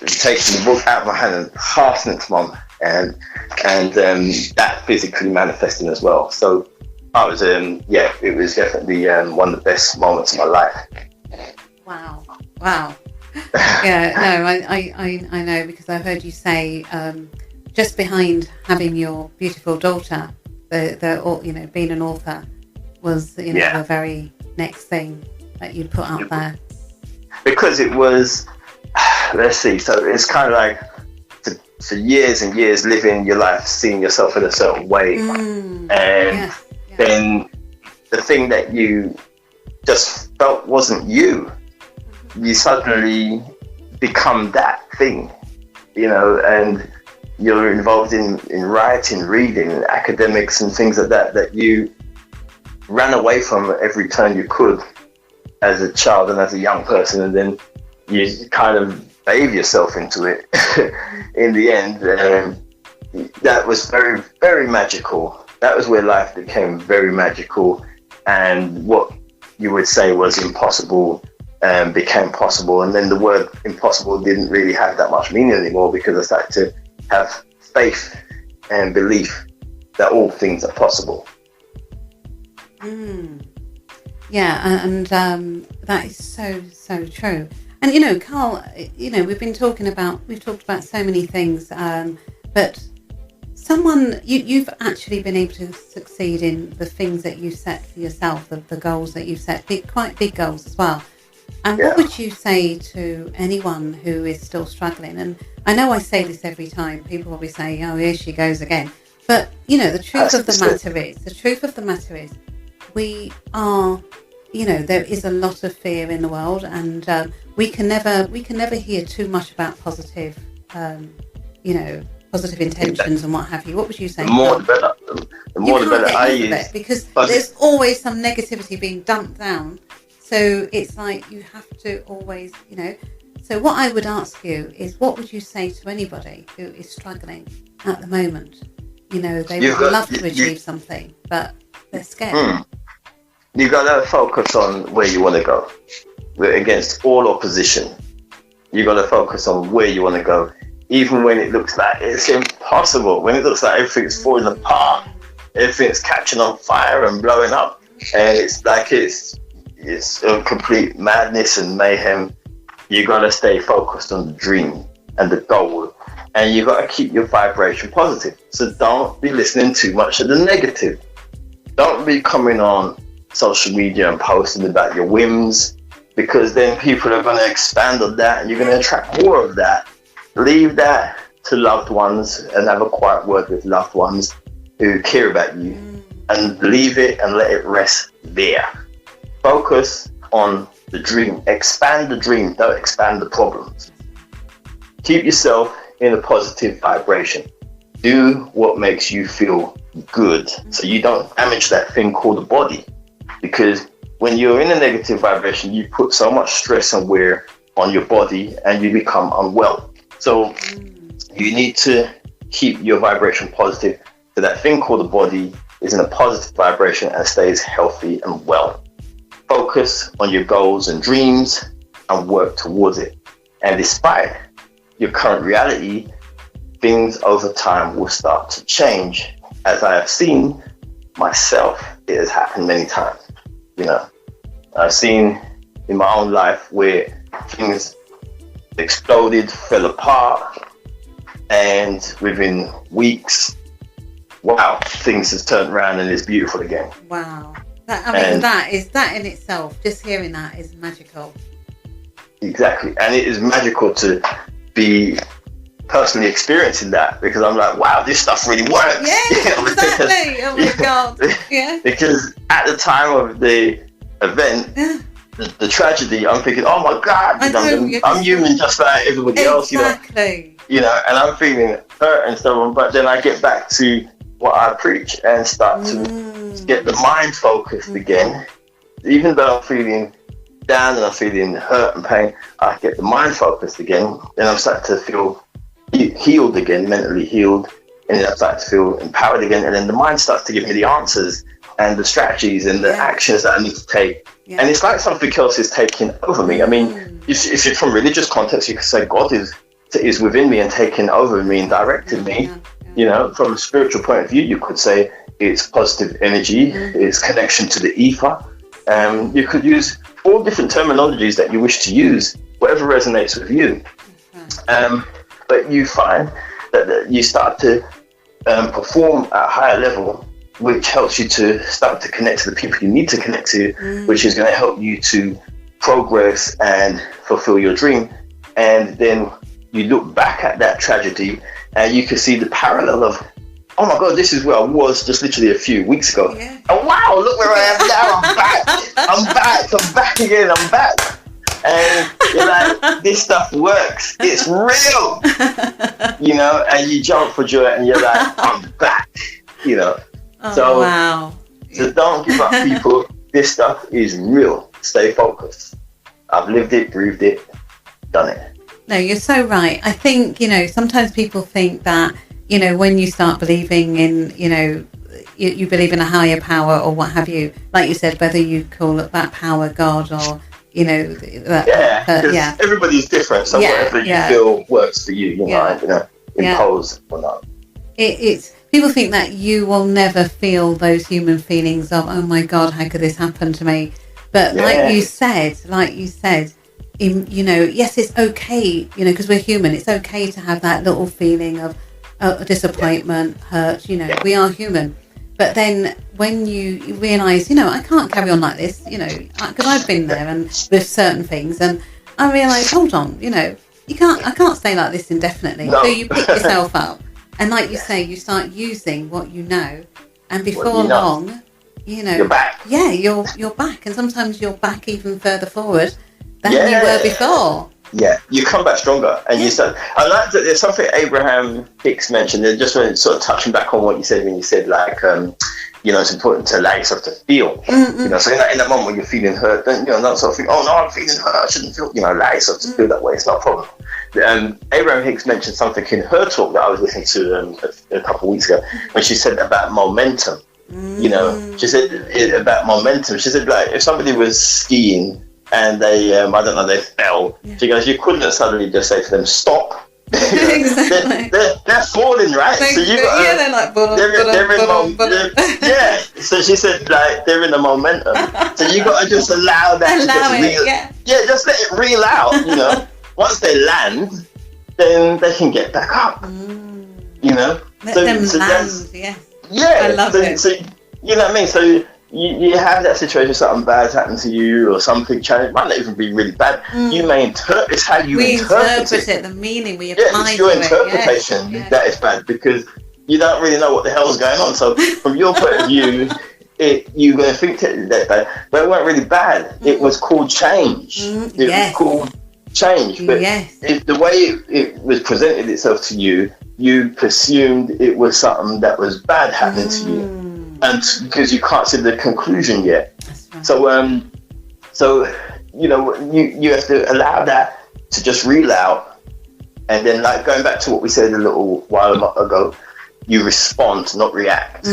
taking the book out of my hand and passing it to mum, and that physically manifesting as well. So I was it was definitely one of the best moments of my life. Wow. Yeah, no, I know, because I've heard you say just behind having your beautiful daughter, the being an author was the very next thing that you'd put out there. Because it was, let's see, so it's kind of like for years and years living your life, seeing yourself in a certain way, and then the thing that you just felt wasn't you, you suddenly become that thing, you know, and you're involved in writing, reading, academics and things like that you ran away from at every turn you could as a child and as a young person, and then you kind of bathe yourself into it in the end. That was very, very magical. That was where life became very magical, and what you would say was impossible became possible. And then the word impossible didn't really have that much meaning anymore, because I started to have faith and belief that all things are possible. Yeah, and that is so true. And, you know, Carl, you know, we've talked about so many things, but you've actually been able to succeed in the things that you set for yourself, the goals that you've set, quite big goals as well. And what would you say to anyone who is still struggling? And I know I say this every time, people probably say, oh, here she goes again. But, you know, the truth of the matter is we are, you know, there is a lot of fear in the world, and we can never hear too much about positive intentions and what have you. What would you say? The more the better. The more the better I use. Because there's always some negativity being dumped down. So it's like you have to always, you know. So what I would ask you is, what would you say to anybody who is struggling at the moment? You know, they would love to achieve something, but they're scared. You got to focus on where you want to go. Against all opposition, you got to focus on where you want to go. Even when it looks like it's impossible, when it looks like everything's falling apart, everything's catching on fire and blowing up, and it's like it's a complete madness and mayhem, you got to stay focused on the dream and the goal, and you got to keep your vibration positive. So don't be listening too much to the negative. Don't be coming on social media and posting about your whims, because then people are going to expand on that and you're going to attract more of that. Leave that to loved ones and have a quiet word with loved ones who care about you, and leave it and let it rest there. Focus on the dream. Expand the dream, don't expand the problems. Keep yourself in a positive vibration. Do what makes you feel good, so you don't damage that thing called the body. Because when you're in a negative vibration, you put so much stress and wear on your body and you become unwell. So you need to keep your vibration positive, so that thing called the body is in a positive vibration and stays healthy and well. Focus on your goals and dreams and work towards it. And despite your current reality, things over time will start to change. As I have seen myself, it has happened many times. You know, I've seen in my own life where things exploded, fell apart, and within weeks, wow, things have turned around and it's beautiful again. Wow. That in itself, just hearing that is magical. Exactly. And it is magical to be personally experiencing that, because I'm like, wow, this stuff really works. Yeah, exactly. Oh my God. Yeah. Because at the time of the event, the tragedy, I'm thinking, oh my God, I'm human just like everybody else, you know. Exactly. You know, and I'm feeling hurt and so on, but then I get back to what I preach and start to get the mind focused again. Even though I'm feeling down and I'm feeling hurt and pain, I get the mind focused again. Then I'm starting to feel healed again, mentally healed, and then I start to feel empowered again. And then the mind starts to give me the answers and the strategies and the actions that I need to take. Yeah. And it's like something else is taking over me. I mean, if you're from religious context, you could say God is within me and taking over me and directing me. You know, from a spiritual point of view, you could say it's positive energy, it's connection to the ether. You could use all different terminologies that you wish to use, whatever resonates with you. But you find that you start to perform at a higher level, which helps you to start to connect to the people you need to connect to, which is going to help you to progress and fulfill your dream. And then you look back at that tragedy and you can see the parallel of, oh my God, this is where I was just literally a few weeks ago. Yeah. And wow, look where I am now. I'm back again. I'm back. And you're like, this stuff works. It's real. You know, and you jump for joy and you're like, I'm back. You know. Oh, wow. So don't give up, people. This stuff is real. Stay focused. I've lived it, breathed it, done it. No, you're so right. I think, you know, sometimes people think that, you know, when you start believing in, you know, you believe in a higher power or what have you, like you said, whether you call it that power God or, you know, that, everybody's different. So whatever you feel works for you, you know, impose or not. It's people think that you will never feel those human feelings of, oh my God, how could this happen to me? But like you said, you know, yes, it's okay, you know, because we're human. It's okay to have that little feeling of disappointment, hurt, you know, we are human. But then when you realise, you know, I can't carry on like this, you know, because I've been there and with certain things, and I realise, hold on, you know, I can't stay like this indefinitely. No. So you pick yourself up, and like you say, you start using what you know, and before long, you know, you're back. Yeah, you're back, and sometimes you're back even further forward than you were before. Yeah, you come back stronger, and you start. I like that. There's something Abraham Hicks mentioned. And just when sort of touching back on what you said when you said like, you know, it's important to allow yourself to feel. You know, so in that moment when you're feeling hurt, don't sort of think, oh no, I'm feeling hurt, I shouldn't feel. You know, allow yourself to feel that way. It's not a problem. Abraham Hicks mentioned something in her talk that I was listening to a couple of weeks ago when she said about momentum. You know, she said about momentum. She said like if somebody was skiing and they, I don't know, they fell. Yeah. She goes, you couldn't suddenly just say to them, stop. Exactly. They're falling, right? So you got, they're like, yeah. So she said, like, they're in a momentum. So you got to just allow that just let it reel out, you know. Once they land, then they can get back up, you know. Let them land, yes. Yeah. I love it. So, you know what I mean? So, you have that situation, something bad's happened to you or something challenge, might not even be really bad. You may interpret, it's how you interpret it. The meaning we apply it's your interpretation that is bad because you don't really know what the hell's going on. So from your point of view, you're going to think that bad, but it wasn't really bad. It was called change. It was called change. But if the way it was presented itself to you, you presumed it was something that was bad happening to you. And because you can't see the conclusion yet, right. So you know you have to allow that to just reel out, and then like going back to what we said a little while ago, you respond, not react.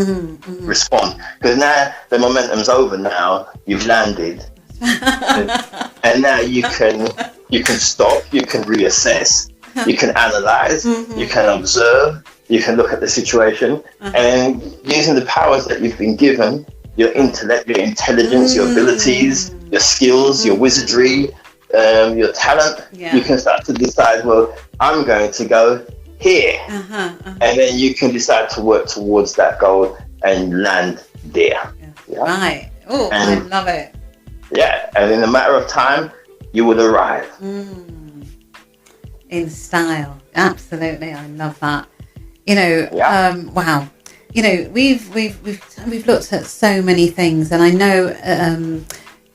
Respond, because now the momentum's over. Now you've landed, and now you can stop, you can reassess, you can analyze, you can observe, you can look at the situation, and using the powers that you've been given, your intellect, your intelligence, your abilities, your skills, your wizardry, your talent, you can start to decide, well, I'm going to go here. And then you can decide to work towards that goal and land there. Yeah. Right. Oh, I love it. Yeah, and in a matter of time, you will arrive. In style. Absolutely. I love that. You know, wow. You know, we've looked at so many things, and I know,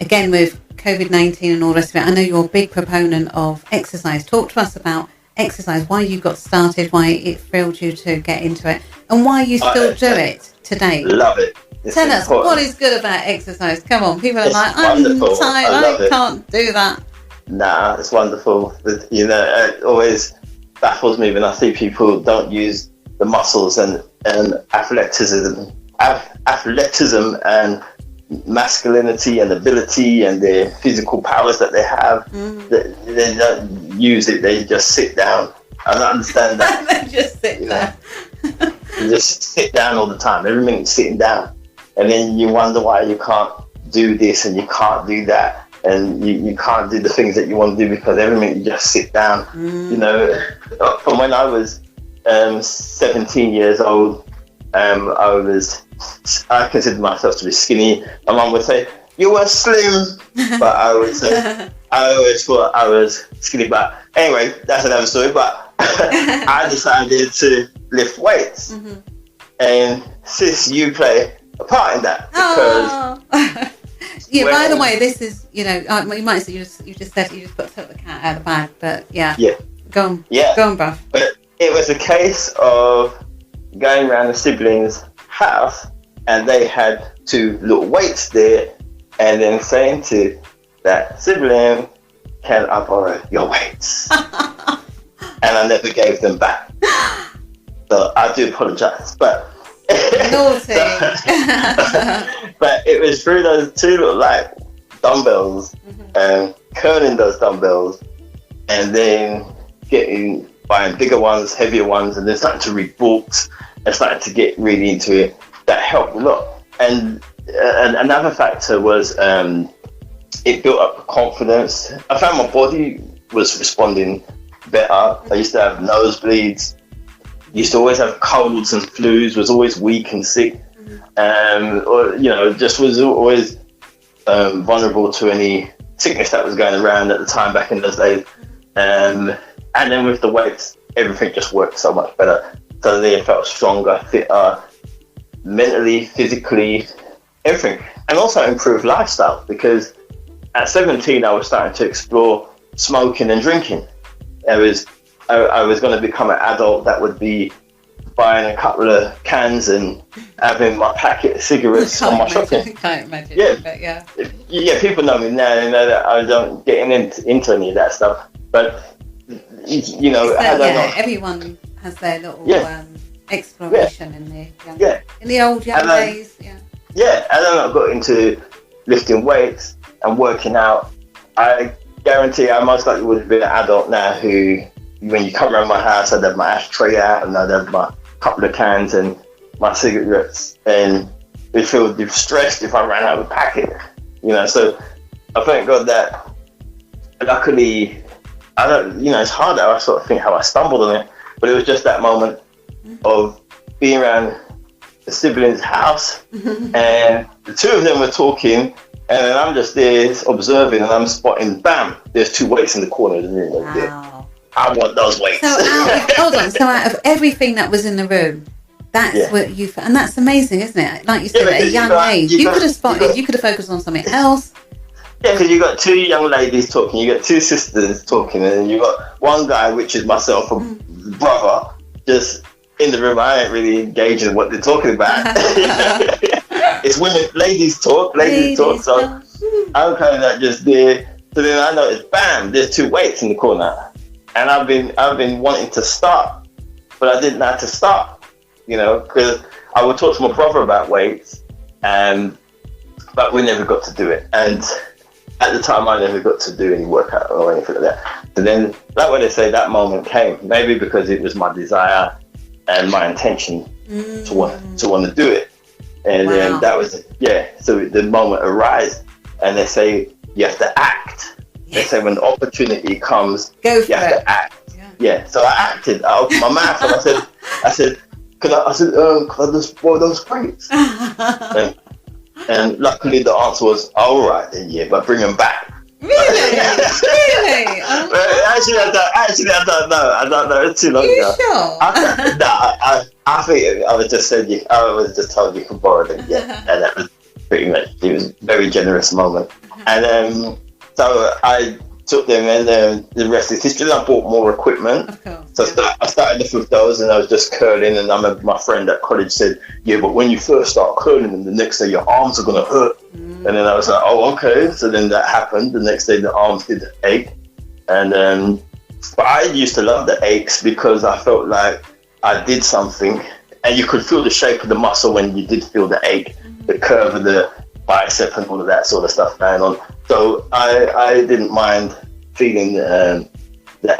again, with COVID-19 and all the rest of it, I know you're a big proponent of exercise. Talk to us about exercise, why you got started, why it thrilled you to get into it, and why you still do it today. Love it. Tell us what is good about exercise. Come on, people are like, I'm tired, I can't do that. Nah, it's wonderful. You know, it always baffles me when I see people don't use the muscles and athleticism and masculinity and ability and their physical powers that they have. They don't use it. They just sit down. I don't understand that. They just sit down. You just sit down all the time. Every minute sitting down, and then you wonder why you can't do this and you can't do that, and you can't do the things that you want to do because every minute you just sit down. You know, from when I was 17 years old, I considered myself to be skinny. My mum would say, "You were slim," but I always thought I was skinny. But anyway, that's another story. But I decided to lift weights, and sis, you play a part in that because. Yeah. By the way, this is, you know, you might say you just said you just took the cat out of the bag, but yeah. Go on. Yeah. Go on, bruv. But it was a case of going around the siblings' house, and they had two little weights there, and then saying to that sibling, "Can I borrow your weights?" And I never gave them back. So I do apologise, but naughty. But it was through those two little like dumbbells, curling those dumbbells, and then buying bigger ones, heavier ones, and then starting to read books and starting to get really into it. That helped a lot. And another factor was it built up confidence. I found my body was responding better. I used to have nosebleeds. Used to always have colds and flus. Was always weak and sick, or you know, just was always vulnerable to any sickness that was going around at the time back in those days. And then with the weights, everything just worked so much better. Suddenly I felt stronger, fitter, mentally, physically, everything. And also improved lifestyle, because at 17 I was starting to explore smoking and drinking. I was going to become an adult that would be buying a couple of cans and having my packet of cigarettes on my shopping. I can't imagine. Yeah, people know me now. They know that I don't get into any of that stuff. But you know, everyone has their little exploration in the old young days. Yeah, and then I got into lifting weights and working out. I guarantee I most likely would have been an adult now who, when you come around my house, I'd have my ashtray out and I'd have my couple of cans and my cigarettes, and it'd feel distressed if I ran out of a packet, you know. So I thank God that luckily, I don't, you know, it's hard that I sort of think how I stumbled on it, but it was just that moment of being around the siblings' house and the two of them were talking, and then I'm just there observing, and I'm spotting, bam, there's two weights in the corner of the room. Wow. I want those weights. So out of everything that was in the room, that's what you, and that's amazing, isn't it? Like you said, at a young age, you could have spotted, you could have focused on something else. Yeah, because you got two young ladies talking, you got two sisters talking, and you got one guy, which is myself, a brother, just in the room. I ain't really engaging in what they're talking about. It's women, ladies talk. So I'm kind of like just there. So then I noticed, bam, there's two weights in the corner, and I've been wanting to start, but I didn't know how to start, you know, because I would talk to my brother about weights, but we never got to do it. And at the time I never got to do any workout or anything like that. So then, like when they say that moment came, maybe because it was my desire and my intention to want to do it, and then that was So the moment arrived, and they say you have to act. They say when the opportunity comes, you have to act. Yeah. So I acted. I opened my mouth and I said, can I just boil those grapes? And luckily the answer was, all right then, but bring them back. Really? Really? Actually, I don't know. I don't know. It's too long ago. Sure? I think I was just said I was just told you could borrow them. Yeah, and that was pretty much. It was a very generous moment. And so I took them, and the rest is history. I bought more equipment. Of course. So I started off with those, and I was just curling. And I remember my friend at college said, "Yeah, but when you first start curling them, the next day your arms are gonna hurt." And then I was like, "Oh, okay." So then that happened. The next day the arms did ache, and but I used to love the aches because I felt like I did something, and you could feel the shape of the muscle when you did feel the ache, the curve of the bicep, and all of that sort of stuff going on. So I didn't mind feeling the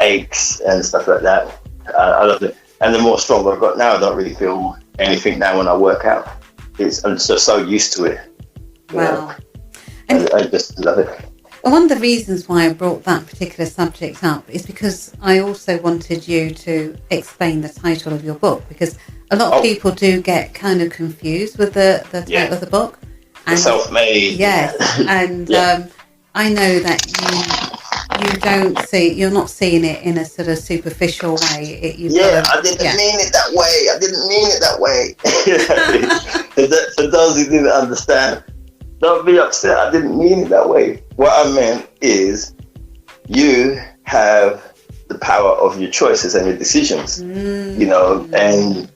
aches and stuff like that. I loved it. And the more stronger I got now, I don't really feel anything now when I work out. I'm just so used to it. Wow. I just love it. One of the reasons why I brought that particular subject up is because I also wanted you to explain the title of your book, because a lot of people do get kind of confused with the title of the book. And self-made. Yes, and I know that you're not seeing it in a sort of superficial way. I didn't mean it that way. For those who didn't understand, don't be upset. I didn't mean it that way. What I meant is you have the power of your choices and your decisions, and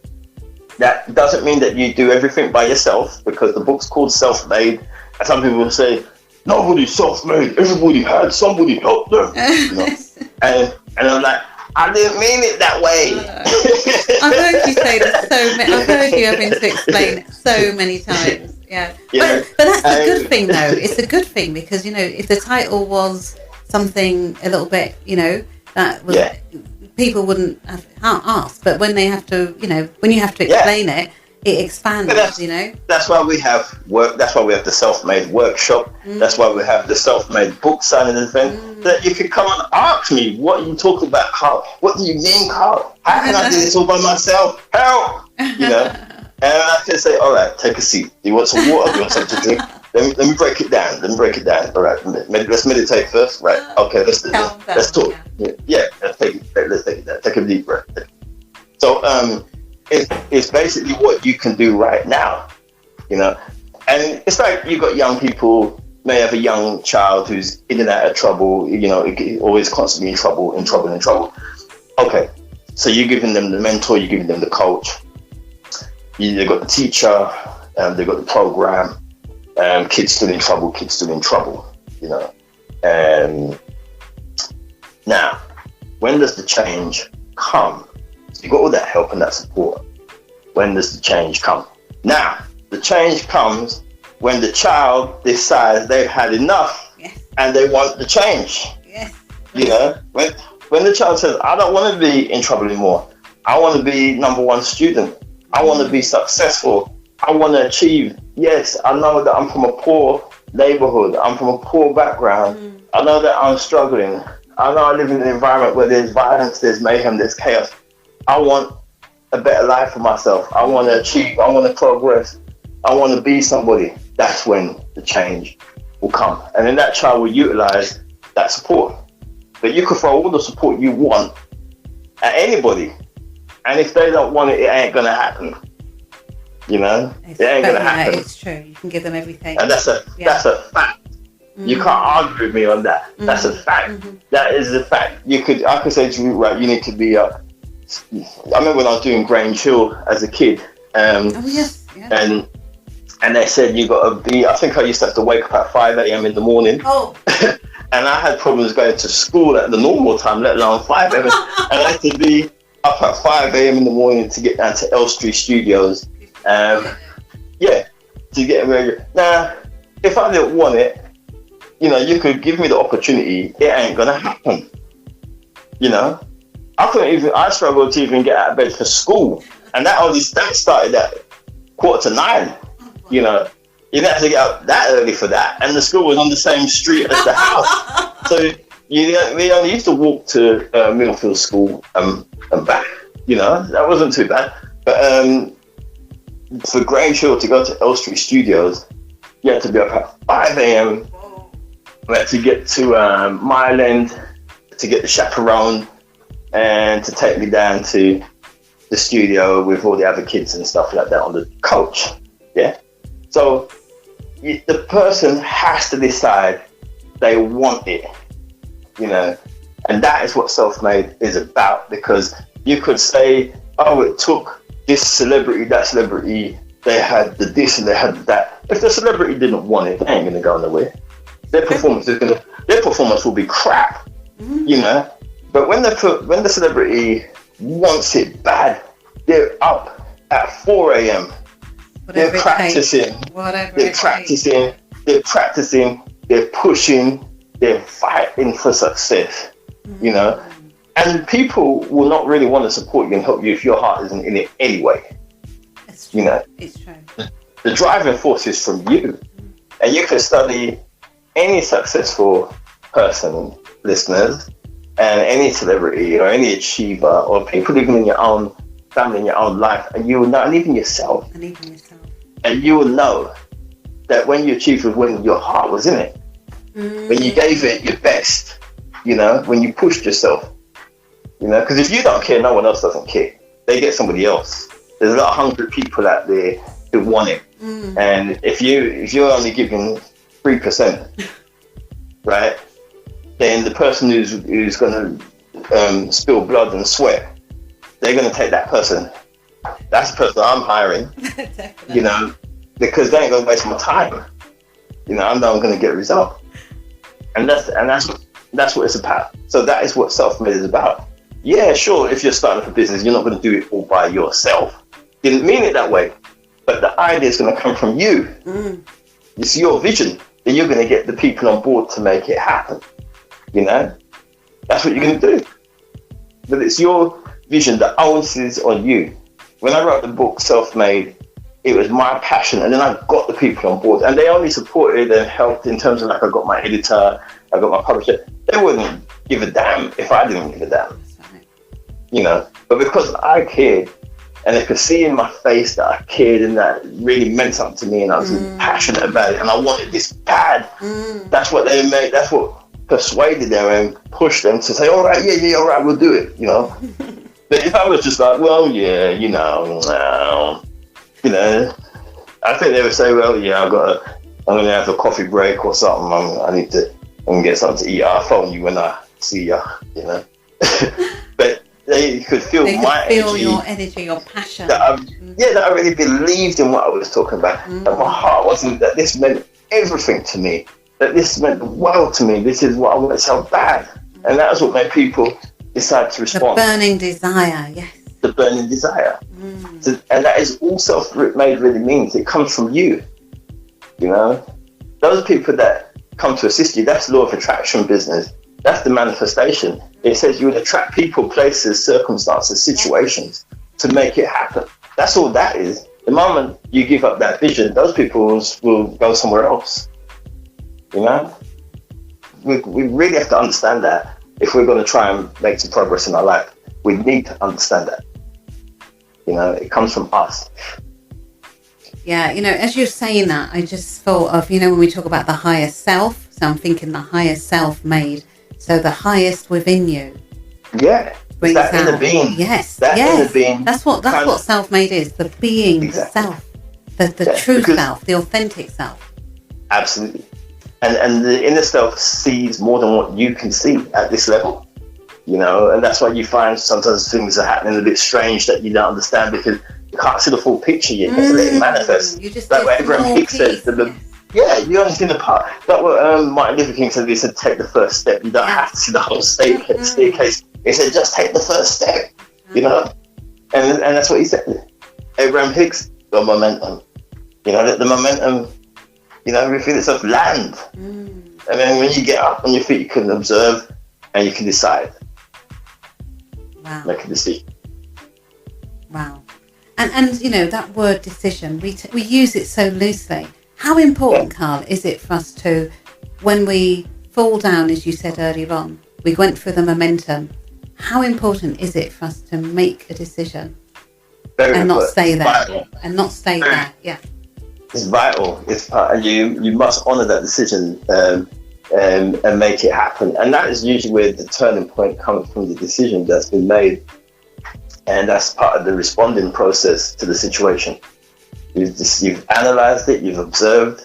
that doesn't mean that you do everything by yourself, because the book's called Self-Made, and some people will say, nobody's self-made, everybody had somebody help them. And I'm like, I didn't mean it that way. I've heard you say this I've heard you having to explain it so many times. Yeah. But that's a good thing, though. It's a good thing, because, if the title was something a little bit, that was... people wouldn't have asked, but when they have to, when you have to explain it expands, That's why we have work. That's why we have the self-made workshop. That's why we have the self-made book signing event. That you can come and ask me, what are you talking about, Carl? What do you mean, Carl? How can I do this all by myself? Help! And I can say, all right, take a seat. Do you want some water? Do you want something to drink? Let me break it down. All right, let's meditate first. Right, okay, let's do it. Let's talk. Yeah, let's take it down. Take a deep breath. So it's basically what you can do right now, And it's like you've got young people, may have a young child who's in and out of trouble, always constantly in trouble. Okay, so you're giving them the mentor, you're giving them the coach. They've got the teacher, they've got the program. Kids still in trouble. Now, when does the change come? So you've got all that help and that support. When does the change come? Now, the change comes when the child decides they've had enough and they want the change. Yes. When the child says, I don't want to be in trouble anymore. I want to be number one student. I want to be successful. I want to achieve. Yes, I know that I'm from a poor neighborhood. I'm from a poor background. I know that I'm struggling. I know I live in an environment where there's violence, there's mayhem, there's chaos. I want a better life for myself. I want to achieve. I want to progress. I want to be somebody. That's when the change will come. And then that child will utilize that support. But you can throw all the support you want at anybody. And if they don't want it, it ain't going to happen. It ain't going to happen. It's true. You can give them everything. And that's a fact. You can't argue with me on that. That's a fact. That is a fact. I could say to you, right, you need to be up. I remember when I was doing Grange Hill as a kid. And they said you got to be, I think I used to have to wake up at 5 a.m. in the morning. Oh. And I had problems going to school at the normal time, let alone 5 a.m. And I had to be up at 5 a.m. in the morning to get down to Elstree Studios. To get ready. Now, if I didn't want it, you know, you could give me the opportunity, it ain't gonna happen. You know, I struggled to even get out of bed for school, and that started at 8:45. You know, you didn't have to get up that early for that, and the school was on the same street as the house, so we only used to walk to Millfield School and back. You know, that wasn't too bad. But for Grange Hill to go to Elstree Studios, you had to be up at 5 a.m. We had to get to Mile End to get the chaperone and to take me down to the studio with all the other kids and stuff like that on the coach. Yeah. So the person has to decide they want it, you know, and that is what self-made is about, because you could say, oh, it took this celebrity, that celebrity, they had the this and they had that. If the celebrity didn't want it, they ain't gonna go nowhere. Their performance will be crap, you know. But when the celebrity wants it bad, they're up at 4 a.m. They're practicing. They're practicing. They're pushing. They're fighting for success. You know, and people will not really want to support you and help you if your heart isn't in it anyway. It's true. You know, it's true. The driving force is from you, and you can study any successful person, listeners, and any celebrity or any achiever or people even in your own family, in your own life, and you will know, and even yourself, and you will know that when you achieved was when your heart was in it, when you gave it your best, you know, when you pushed yourself, you know, because if you don't care, no one else doesn't care. They get somebody else. There's a lot of hungry people out there who want it, and if you're only giving 3%, right, then the person who's going to spill blood and sweat, they're going to take that person. That's the person I'm hiring, you know, because they ain't going to waste my time. You know, I know I'm going to get a result, and that's what it's about. So that is what self-made is about. Yeah, sure. If you're starting up a business, you're not going to do it all by yourself. Didn't mean it that way, but the idea is going to come from you. It's your vision. Then you're going to get the people on board to make it happen. You know, that's what you're going to do. But it's your vision. The onus is on you. When I wrote the book Self-Made, it was my passion, and then I got the people on board, and they only supported and helped in terms of, like, I got my editor, I got my publisher. They wouldn't give a damn if I didn't give a damn. You know, but because I cared, and they could see in my face that I cared and that really meant something to me, and I was passionate about it, and I wanted this bad. That's what they made. That's what persuaded them and pushed them to say, all right, all right, we'll do it, you know. But if I was just like, well, yeah, you know, I think they would say, well, yeah, I'm going to have a coffee break or something. I need to get something to eat. I'll phone you when I see you, you know. But they could feel your energy, your passion. That I really believed in what I was talking about. That my heart wasn't, that this meant everything to me. That this meant the world to me. This is what I want so bad. And that's what made people decide to respond. The burning desire, yes. The burning desire. So, and that is all self-made really means. It comes from you. You know? Those people that come to assist you, that's law of attraction business. That's the manifestation. It says you would attract people, places, circumstances, situations to make it happen. That's all that is. The moment you give up that vision, those people will go somewhere else. You know? We really have to understand that. If we're going to try and make some progress in our life, we need to understand that. You know, it comes from us. Yeah, you know, as you're saying that, I just thought of, you know, when we talk about the higher self, so I'm thinking the higher self made, so the highest within you. Yeah, that inner being. Yes, that inner being. That's what self-made is, the being, exactly. The self, the true self, the authentic self. Absolutely. And the inner self sees more than what you can see at this level, you know, and that's why you find sometimes things are happening a bit strange that you don't understand because you can't see the full picture yet. You have to let it manifest. You just like what Abraham Hicks says, you only see the part. Like what Martin Luther King said, he said, take the first step. You don't have to see the whole staircase. He said, just take the first step, you know, and that's what he said. Abraham Hicks, the momentum, you know, let the momentum, you know, reveal itself, land. And then when you get up on your feet, you can observe and you can decide. Wow. Make a decision. Wow. And you know, that word decision, we use it so loosely. How important, Carl, is it for us to, when we fall down, as you said earlier on, we went through the momentum, how important is it for us to make a decision? Very and important. not stay there? Vital. And not stay there, yeah. It's vital. It's part, and you must honour that decision and make it happen. And that is usually where the turning point comes from, the decision that's been made. And that's part of the responding process to the situation. You've analysed it, you've observed,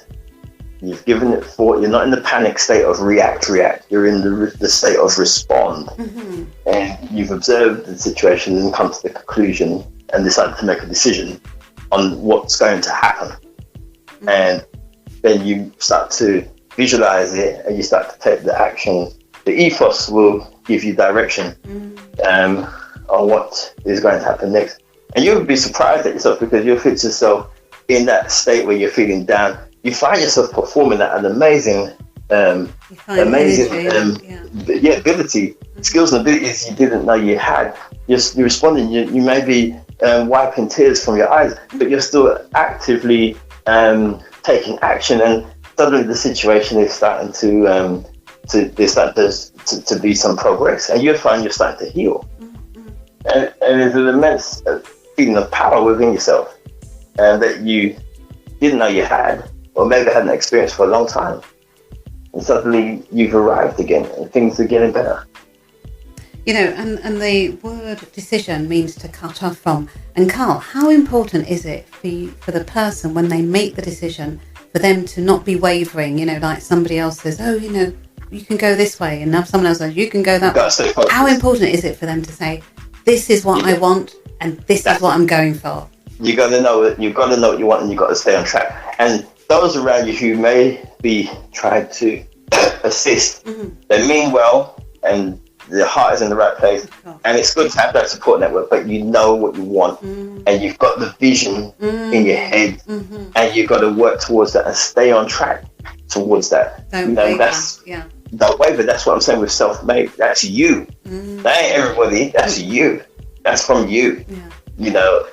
you've given it thought. You're not in the panic state of react. You're in the state of respond. Mm-hmm. And you've observed the situation and come to the conclusion and decided to make a decision on what's going to happen. Mm-hmm. And then you start to visualise it and you start to take the action. The ethos will give you direction. Mm-hmm. On what is going to happen next. And you'll be surprised at yourself, because you'll fix yourself in that state where you're feeling down. You find yourself performing at an amazing ability, skills and abilities you didn't know you had. You're responding, you may be wiping tears from your eyes, but you're still actively taking action, and suddenly the situation is starting to be some progress, and you'll find you're starting to heal. And there's an immense feeling of power within yourself that you didn't know you had, or maybe hadn't experienced for a long time. And suddenly you've arrived again and things are getting better. You know, and the word decision means to cut off from. And Carl, how important is it for the person when they make the decision, for them to not be wavering, you know, like somebody else says, oh, you know, you can go this way, and now someone else says, you can go that way. How important is it for them to say, this is what I want, and this is what I'm going for? You got to know it. You've got to know what you want, and you've got to stay on track. And those around you who may be trying to assist, they mean well, and their heart is in the right place. And it's good to have that support network, but you know what you want, and you've got the vision in your head, and you've got to work towards that and stay on track towards that. Don't waver. Don't waver. That's what I'm saying with self-made. That's you. That ain't everybody. That's you. That's from you. Yeah. You know,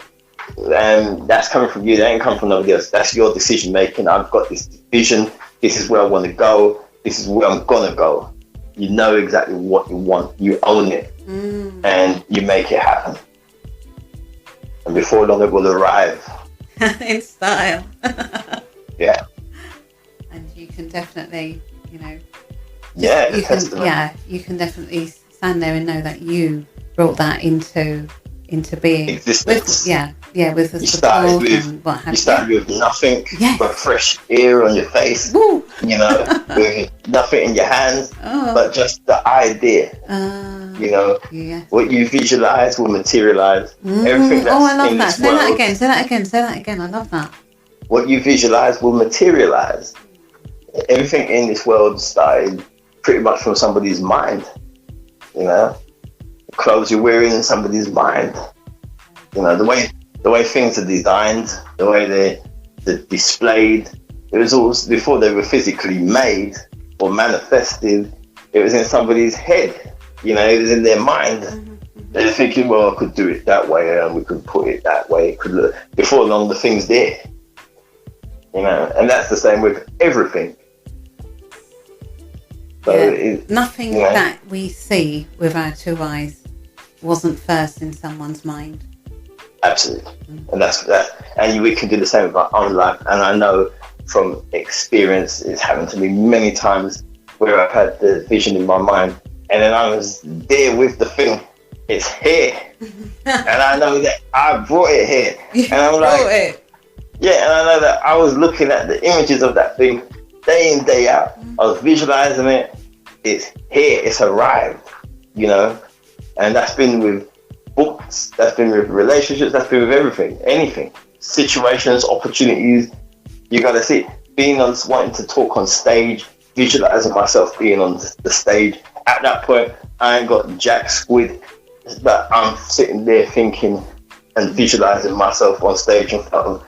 and that's coming from you. That ain't coming from nobody else. That's your decision making. I've got this vision. This is where I want to go. This is where I'm gonna go. You know exactly what you want. You own it, and you make it happen. And before long, it will arrive in style. Yeah. And you can definitely, you know. You can definitely stand there and know that you brought that into being. Existence. With the support and what have you. You started with nothing but fresh air on your face. Woo. You know, with nothing in your hands, but just the idea. You know, what you visualize will materialize. Everything that's I love in that. this Say world, that again. I love that. What you visualize will materialize. Everything in this world started pretty much from somebody's mind. You know, the clothes you're wearing in somebody's mind. You know, the way things are designed, the way they're displayed. It was all before they were physically made or manifested. It was in somebody's head. You know, it was in their mind. They're thinking, well, I could do it that way, and we could put it that way. It could look. Before long, the thing's there. You know, and that's the same with everything. So nothing that we see with our two eyes wasn't first in someone's mind. Absolutely. And that's that. And we can do the same with our own life. And I know from experience, it's happened to me many times where I've had the vision in my mind, and then I was there with the thing. It's here. And I know that I brought it here. And I'm like, yeah, and I know that I was looking at the images of that thing day in, day out. I was visualizing it. It's here. It's arrived, you know. And that's been with books. That's been with relationships. That's been with everything, anything, situations, opportunities. You got to see being on, wanting to talk on stage, visualizing myself being on the stage. At that point, I ain't got jack squid, but I'm sitting there thinking and visualizing myself on stage in front of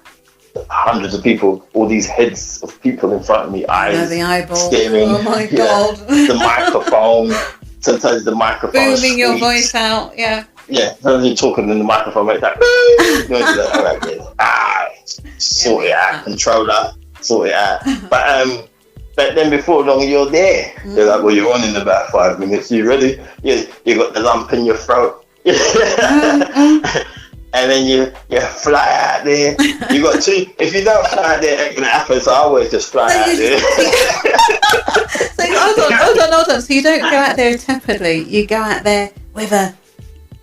hundreds of people, all these heads of people in front of me, eyes, the eyeball, staring. oh my God, the microphone. Sometimes the microphone booming your voice out, yeah. Yeah, sometimes you're talking in the microphone like that. Sort it out, controller, sort it out. But then before long you're there. They're like, well, you're on in about 5 minutes. You ready? You got the lump in your throat. And then you fly out there. You got two. If you don't fly out there, it ain't gonna happen. So I always just fly out there. So hold on. So you don't go out there tepidly. You go out there with a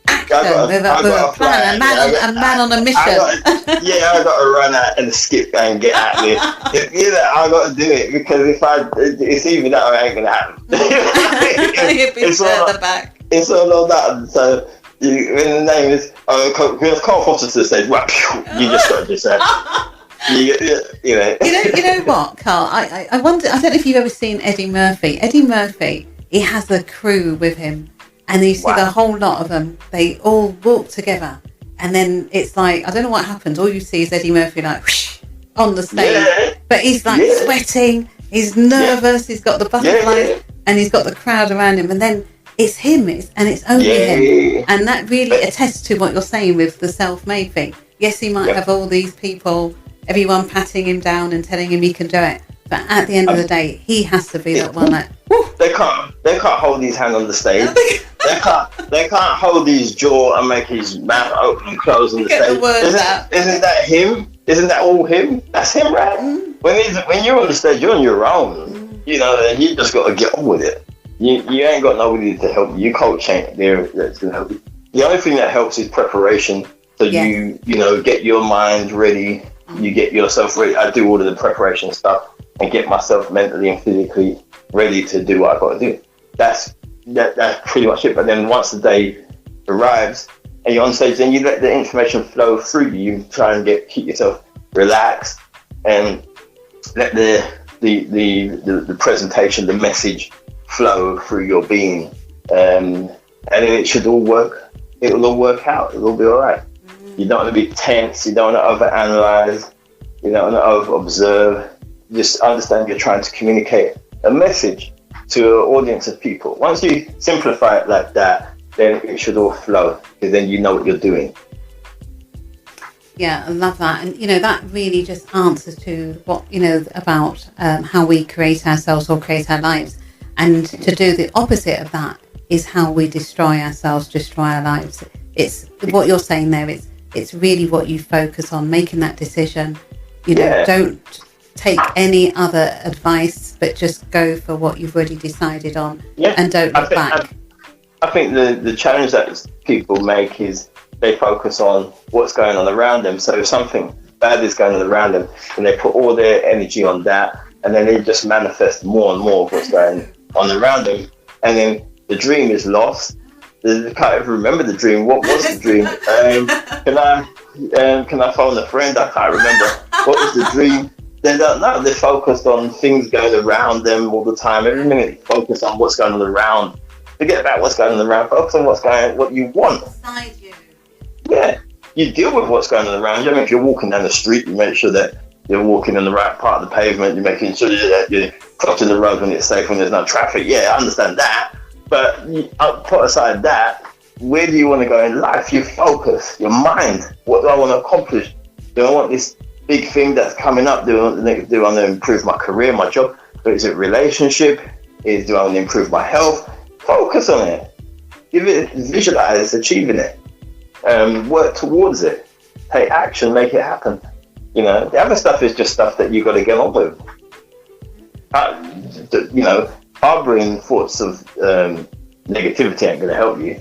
action, with a plan, a man on a mission. I got to run out and skip and get out there. I got to do it because it's either that or it ain't gonna happen. It's all at the back. It's all on that. So. When the name is Carl Foster says, well, you just got to just say, You know what, Carl? I wonder. I don't know if you've ever seen Eddie Murphy. Eddie Murphy, he has a crew with him, and you see the whole lot of them. They all walk together, and then it's like I don't know what happens. All you see is Eddie Murphy like whoosh, on the stage, but he's like sweating. He's nervous. He's got the butterflies, and he's got the crowd around him, and then. It's him, and it's only him. And that really attests to what you're saying with the self-made thing. Yes, he might have all these people, everyone patting him down and telling him he can do it. But at the end of the day, he has to be that one that... They can't hold his hand on the stage. They can't hold his jaw and make his mouth open and close on the stage. Isn't that him? Isn't that all him? That's him, right? When you're on the stage, you're on your own. And you just got to get on with it. You ain't got nobody to help you. Your coach ain't there that's going to help you. The only thing that helps is preparation. So you get your mind ready. You get yourself ready. I do all of the preparation stuff and get myself mentally and physically ready to do what I've got to do. That's pretty much it. But then once the day arrives and you're on stage, then you let the information flow through you. You try and keep yourself relaxed and let the presentation, the message flow through your being, and then it should all work. It will all work out. It will be all right. You don't want to be tense. You don't want to overanalyze. You don't want to over-observe. Just understand you're trying to communicate a message to an audience of people. Once you simplify it like that, then it should all flow, because then you know what you're doing. Yeah, I love that. And, that really just answers to what, about how we create ourselves or create our lives. And to do the opposite of that is how we destroy ourselves, destroy our lives. It's what you're saying there. It's really what you focus on, making that decision. Don't take any other advice, but just go for what you've already decided on, and don't look back. I think the challenge that people make is they focus on what's going on around them. So if something bad is going on around them, and they put all their energy on that, and then they just manifest more and more of what's going on around them, and then the dream is lost. They can't even remember the dream. What was the dream? Can I phone a friend? I can't remember. What was the dream? They don't know. They're focused on things going around them all the time. Every minute, focus on what's going on around. Forget about what's going on around. Focus on what you want. Inside you. Yeah, you deal with what's going on around you. I mean, if you're walking down the street, you make sure that you're walking in the right part of the pavement. You're making sure that you're crossing the road when it's safe, when there's no traffic. Yeah, I understand that. But put aside that, where do you want to go in life? You focus, your mind. What do I want to accomplish? Do I want this big thing that's coming up? Do I want to improve my career, my job? Or is it relationship? Do I want to improve my health? Focus on it. Visualize achieving it. Work towards it. Take action, make it happen. The other stuff is just stuff that you got to get on with. Harboring thoughts of negativity ain't going to help you.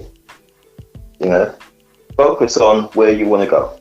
Focus on where you want to go.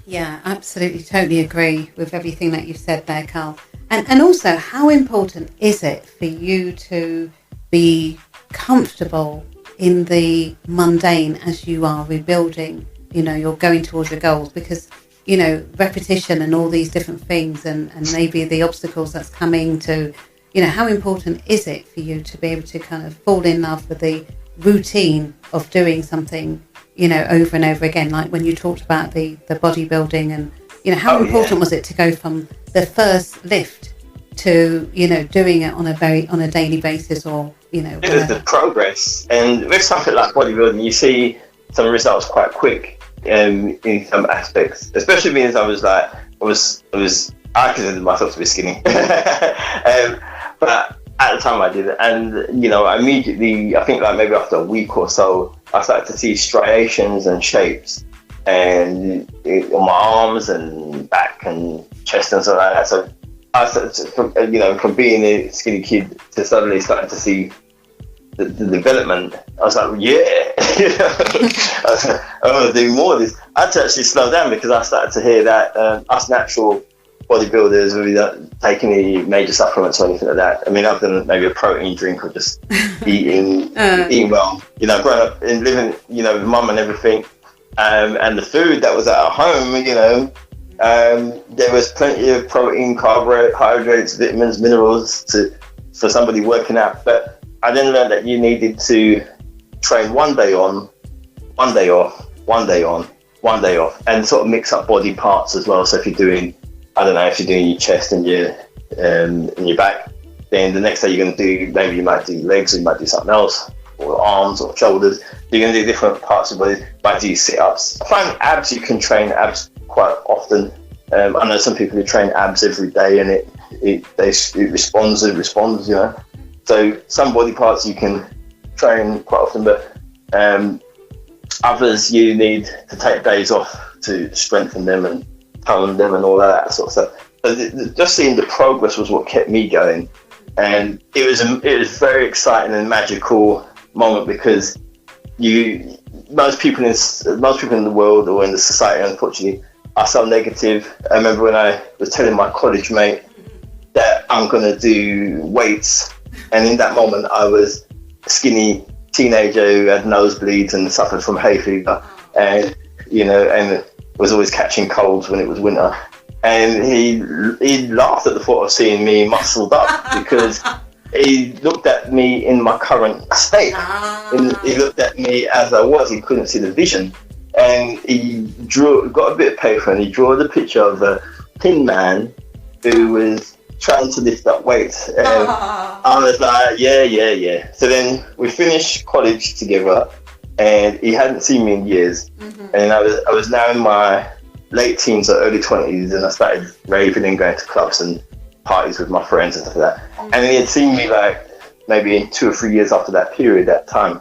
Yeah, absolutely, totally agree with everything that you've said there, Carl. And also, how important is it for you to be comfortable in the mundane as you are rebuilding? You're going towards your goals, because repetition and all these different things, and maybe the obstacles that's coming to. How important is it for you to be able to kind of fall in love with the routine of doing something, over and over again? Like when you talked about the bodybuilding and, how Oh, important yeah. was it to go from the first lift to, doing it on a daily basis, or, It was the whatever? progress. And with something like bodybuilding, you see some results quite quick in some aspects, especially because I considered myself to be skinny. But at the time I did it, and immediately, I think like maybe after a week or so, I started to see striations and shapes and on my arms and back and chest and stuff like that. So I started from being a skinny kid to suddenly starting to see the development. I was like, yeah, I was like, I want to do more of this. I had to actually slow down because I started to hear that us natural bodybuilders, without taking any major supplements or anything like that. I mean, other than maybe a protein drink or just eating well. Growing up and living, with mum and everything, and the food that was at our home, there was plenty of protein, carbohydrates, vitamins, minerals for somebody working out. But I then learned that you needed to train one day on, one day off, one day on, one day off, and sort of mix up body parts as well. So if you're doing, I don't know, if you're doing your chest and your back, then the next day you're going to do, maybe you might do legs, or you might do something else, or arms or shoulders. You're going to do different parts of the body. You might do sit-ups. I find abs, you can train abs quite often. I know some people who train abs every day, and it responds. So some body parts you can train quite often, but others you need to take days off to strengthen them and tone them and all that sort of stuff. So just seeing the progress was what kept me going, and it was very exciting and magical moment, because most people in the world or in the society, unfortunately, are so negative. I remember when I was telling my college mate that I'm going to do weights, and in that moment I was a skinny teenager who had nosebleeds and suffered from hay fever, and was always catching colds when it was winter. And he laughed at the thought of seeing me muscled up, because he looked at me in my current state. And he looked at me as I was. He couldn't see the vision. And he got a bit of paper, and he drew the picture of a thin man who was trying to lift up weights. And I was like, yeah. So then we finished college together, and he hadn't seen me in years. Mm-hmm. And I was now in my late teens or early 20s, and I started raving and going to clubs and parties with my friends and stuff like that. Mm-hmm. And he had seen me like maybe 2 or 3 years after that period, that time.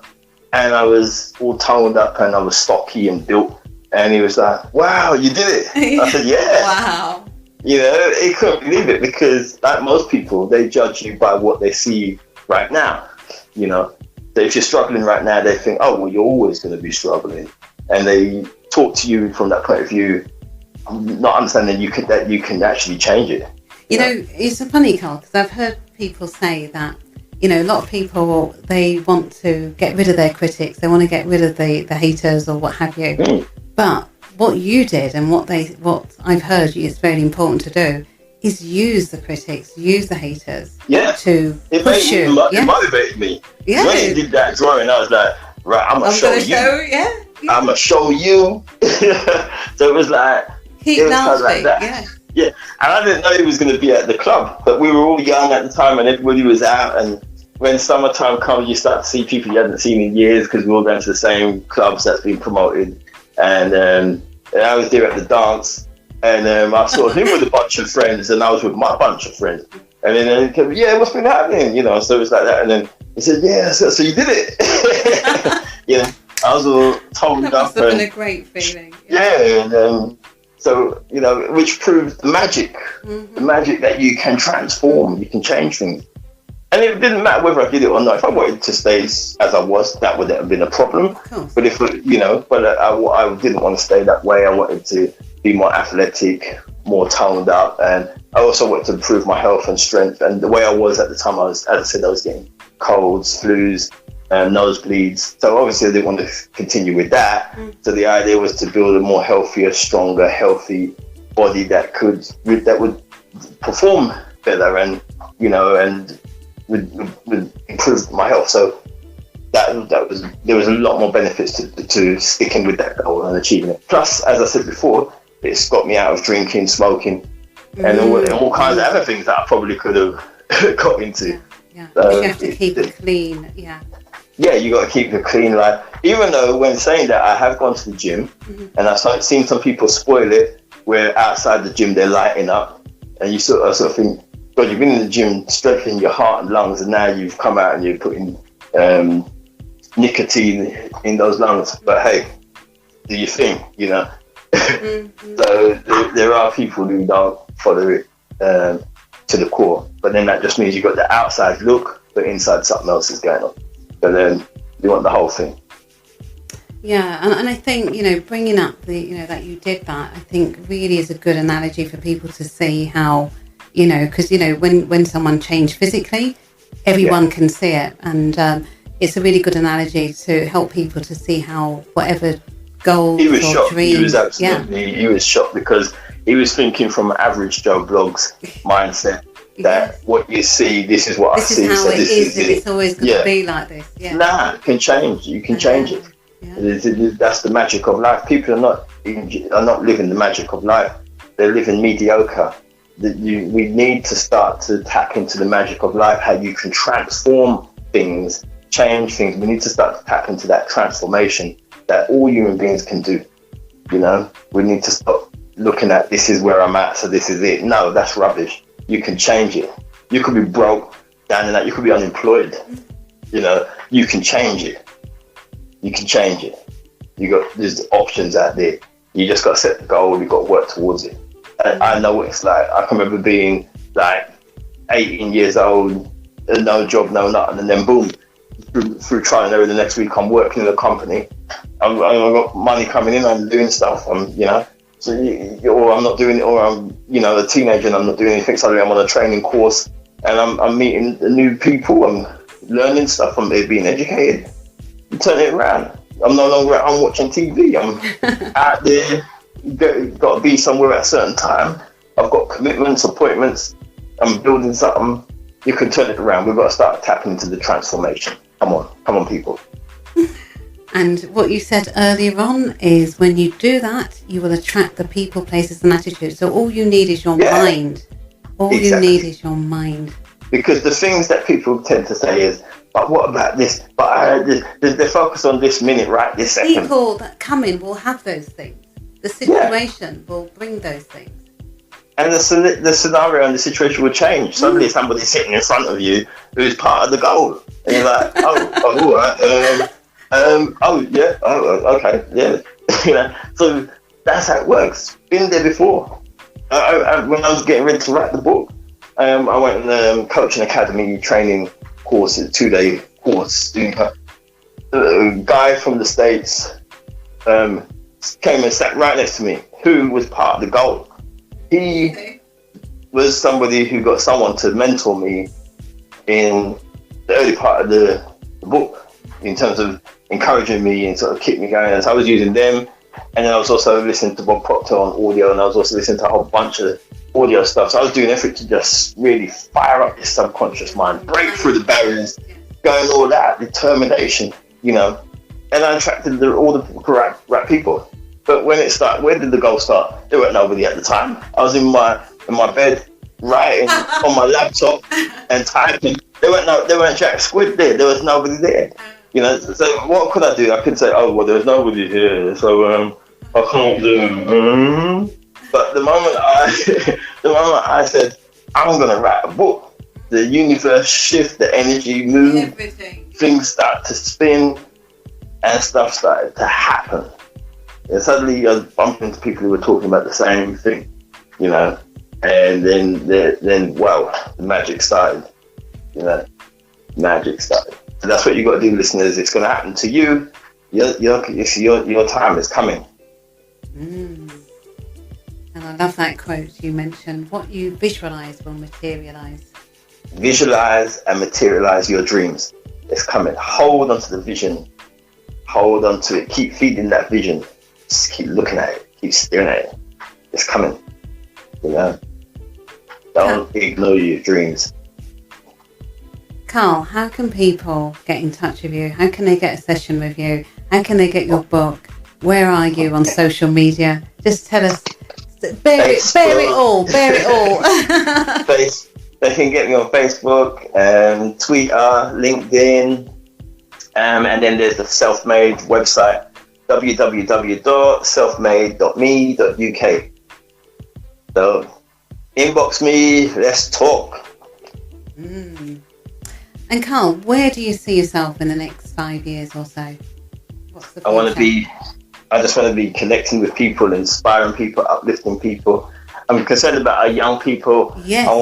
And I was all toned up, and I was stocky and built. And he was like, wow, you did it. I said, yeah. Wow. He couldn't believe it, because like most people, they judge you by what they see right now. So if you're struggling right now, they think, oh, well, you're always going to be struggling. And they talk to you from that point of view, not understanding that you can actually change it. It's a funny, Carl, because I've heard people say that, a lot of people, they want to get rid of their critics. They want to get rid of the haters or what have you. Mm. But what you did, and what I've heard it's very important to do, is use the critics, use the haters. Yeah. To push you. It motivated me. Yeah. When he did that drawing, I was like, right, I'm going to show you. Yeah. I'm going to show you. So it was like, keep laughing. Like that. Yeah. And I didn't know he was going to be at the club, but we were all young at the time, and everybody was out. And when summertime comes, you start to see people you hadn't seen in years, because we all going to the same clubs that's been promoted. And I was there at the dance, and I saw him with a bunch of friends, and I was with my bunch of friends. And then he came, yeah, what's been happening? So it was like that. And then he said, yeah, so you did it. I was all toned up. That must have been a great feeling. Yeah, and so, which proved the magic. Mm-hmm. The magic that you can transform, you can change things. And it didn't matter whether I did it or not. If I wanted to stay as I was, that would have been a problem. But if I didn't want to stay that way. I wanted to be more athletic, more toned up, and I also wanted to improve my health and strength. And the way I was at the time, I was getting colds, flus, nosebleeds. So obviously I didn't want to continue with that. Mm. So the idea was to build a more healthier, stronger, healthy body that would perform better, and would improve my health. So there was a lot more benefits to sticking with that goal and achieving it. Plus, as I said before, It's got me out of drinking, smoking, and all kinds of other things that I probably could have got into. Yeah. You have to keep it clean. Yeah, you got to keep a clean life. Even though, when saying that, I have gone to the gym, and I've seen some people spoil it, where outside the gym they're lighting up, and you sort of think, God, you've been in the gym strengthening your heart and lungs, and now you've come out and you're putting nicotine in those lungs. But hey, do your thing, you know. So there are people who don't follow it to the core, but then that just means you've got the outside look, but inside something else is going on. But then you want the whole thing. Yeah, and I think, you know, bringing up the, you know, that you did that, I think really is a good analogy for people to see how, you know, because, you know, when someone changed physically, everyone can see it. And it's a really good analogy to help people to see how whatever goals he was or shocked. dreams. He was absolutely, he was shocked because he was thinking from average Joe Blogg's mindset. That what you see, this is what I see. This is how it is. It. It's always going to be like this. Yeah. Nah, it can change. You can change it. Yeah. That's the magic of life. People are not living the magic of life. They're living mediocre. We need to start to tap into the magic of life. How you can transform things, change things. We need to start to tap into that transformation that all human beings can do. You know, we need to stop looking at this is where I'm at, so this is it. No, that's rubbish. You can change it. You could be broke down in that. You could be unemployed. You know, you can change it. You can change it. There's options out there. You just got to set the goal. You got to work towards it. I know what it's like. I can remember being like 18 years old, no job, no nothing, and then boom, through trial and error, the next week I'm working in a company. I've got money coming in. I'm doing stuff. You know. So, or I'm not doing it, or I'm, you know, a teenager and I'm not doing anything. Suddenly I'm on a training course and I'm meeting new people. I'm learning stuff. I'm being educated. You turn it around. I'm no longer at home watching TV. I'm out there. Got to be somewhere at a certain time. I've got commitments, appointments. I'm building something. You can turn it around. We've got to start tapping into the transformation. Come on, people. And what you said earlier on is when you do that, you will attract the people, places and attitudes. So all you need is your mind. All you need is your mind. Because the things that people tend to say is, but what about this? But they focus on this minute, right? This second. People that come in will have those things. The situation will bring those things. And the scenario and the situation will change. Suddenly somebody's sitting in front of you who's part of the goal. And you're like, all right. Okay, yeah. You know, so that's how it works. Been there before. When I was getting ready to write the book, I went on the coaching academy training course, a 2-day course. A guy from the States came and sat right next to me, who was part of the goal. He was somebody who got someone to mentor me in the early part of the book, in terms of encouraging me and sort of keep me going. And so I was using them, and then I was also listening to Bob Proctor on audio, and I was also listening to a whole bunch of audio stuff. So I was doing everything to just really fire up this subconscious mind, break through the barriers, going all that determination, you know. And I attracted all the right people. But when it started, where did the goal start? There weren't nobody at the time. I was in my bed writing on my laptop and typing. There weren't jack squid there. There was nobody there. You know, so what could I do? I could say, oh, well, there's nobody here, so I can't do it. But the moment I said, I'm going to write a book, the universe shift, the energy move, everything. Things start to spin, and stuff started to happen. And suddenly I was bumping into people who were talking about the same thing, you know, and then well, the magic started, you know, magic started. So that's what you got to do, listeners. It's going to happen to you. Your time is coming. And I love that quote you mentioned. What you visualize will materialize. Visualize and materialize your dreams. It's coming. Hold on to the vision. Hold on to it. Keep feeding that vision. Just keep looking at it. Keep staring at it. It's coming. You know? Don't ignore your dreams. Carl, how can people get in touch with you? How can they get a session with you? How can they get your book? Where are you on social media? Just tell us Bear it all. They can get me on Facebook, Twitter, LinkedIn, and then there's the Self-Made website, www.selfmade.me.uk. So inbox me, let's talk. And Carl, where do you see yourself in the next 5 years or so? What's the future? I just want to be connecting with people, inspiring people, uplifting people. I'm concerned about our young people. Yes. I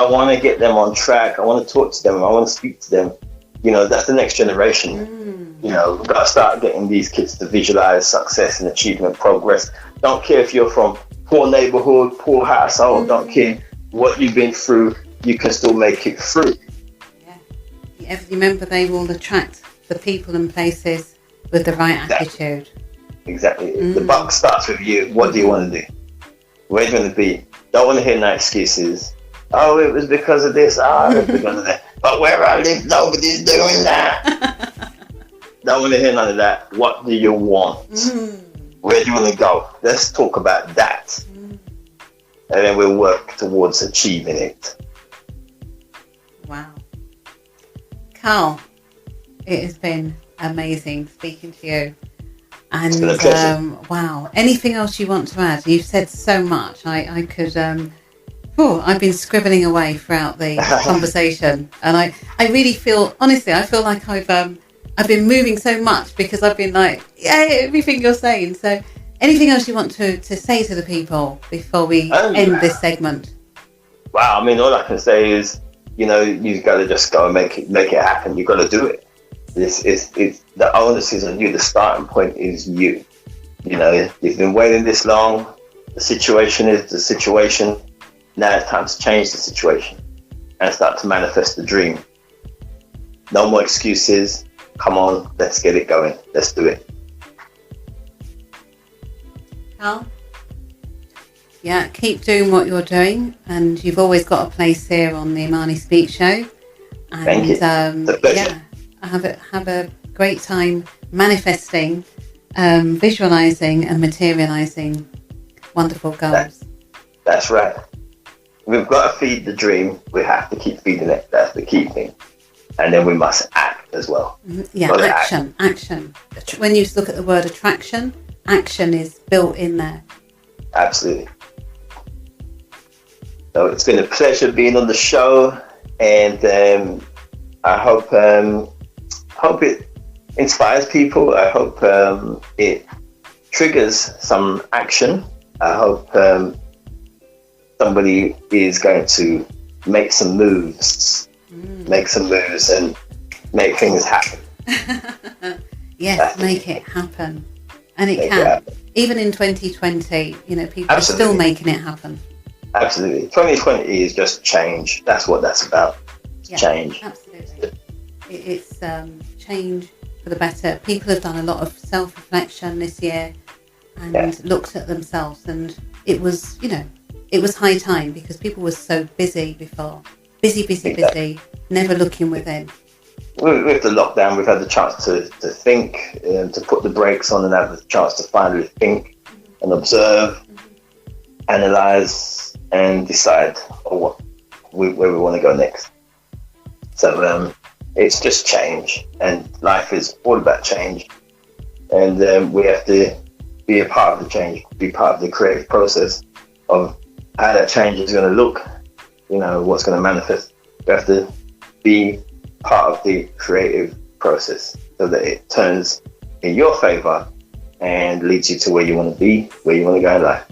want to get them on track. I want to talk to them. I want to speak to them. You know, that's the next generation. You know, we've got to start getting these kids to visualize success and achievement, progress. Don't care if you're from poor neighborhood, poor household. Don't care what you've been through. You can still make it through. Yeah. Remember, they will attract the people and places with the right attitude. Exactly. The buck starts with you. What do you want to do? Where do you want to be? Don't want to hear no excuses. Oh, it was because of this. Oh, it was because of that. But where I live, nobody's doing that. Don't want to hear none of that. What do you want? Where do you want to go? Let's talk about that. And then we'll work towards achieving it. Wow. Carl, it has been amazing speaking to you. And it's been a pleasure. Wow. Anything else you want to add? You've said so much. I could I've been scribbling away throughout the conversation, and I really feel, honestly, I feel like I've been moving so much because I've been like, yeah, everything you're saying. So anything else you want to say to the people before we end this segment? Wow, I mean, all I can say is, you know, you've got to just go and make it happen. You've got to do it. It's the onus is on you. The starting point is you. You know, you've been waiting this long. The situation is the situation. Now it's time to change the situation and start to manifest the dream. No more excuses. Come on, let's get it going. Let's do it. Carl? Yeah, keep doing what you're doing, and you've always got a place here on the Imani Speak Show. And, thank you. It's a pleasure. Have a great time manifesting, visualizing, and materializing wonderful goals. That's right. We've got to feed the dream. We have to keep feeding it. That's the key thing. And then we must act as well. Yeah, action. When you look at the word attraction, action is built in there. Absolutely. So it's been a pleasure being on the show, and I hope it inspires people. I hope it triggers some action. I hope somebody is going to make some moves and make things happen. Yes, make it happen. And it can. Even in 2020, you know, people are still making it happen. Absolutely. 2020 is just change. That's what that's about. Change. Absolutely. It's change for the better. People have done a lot of self-reflection this year and looked at themselves, and it was high time because people were so busy before. Busy, never looking within. With the lockdown, we've had the chance to think, to put the brakes on and have the chance to finally think and observe, analyse and decide where we want to go next. So it's just change, and life is all about change, and we have to be a part of the change, be part of the creative process of how that change is going to look, you know, what's going to manifest. We have to be part of the creative process so that it turns in your favor and leads you to where you want to be, where you want to go in life.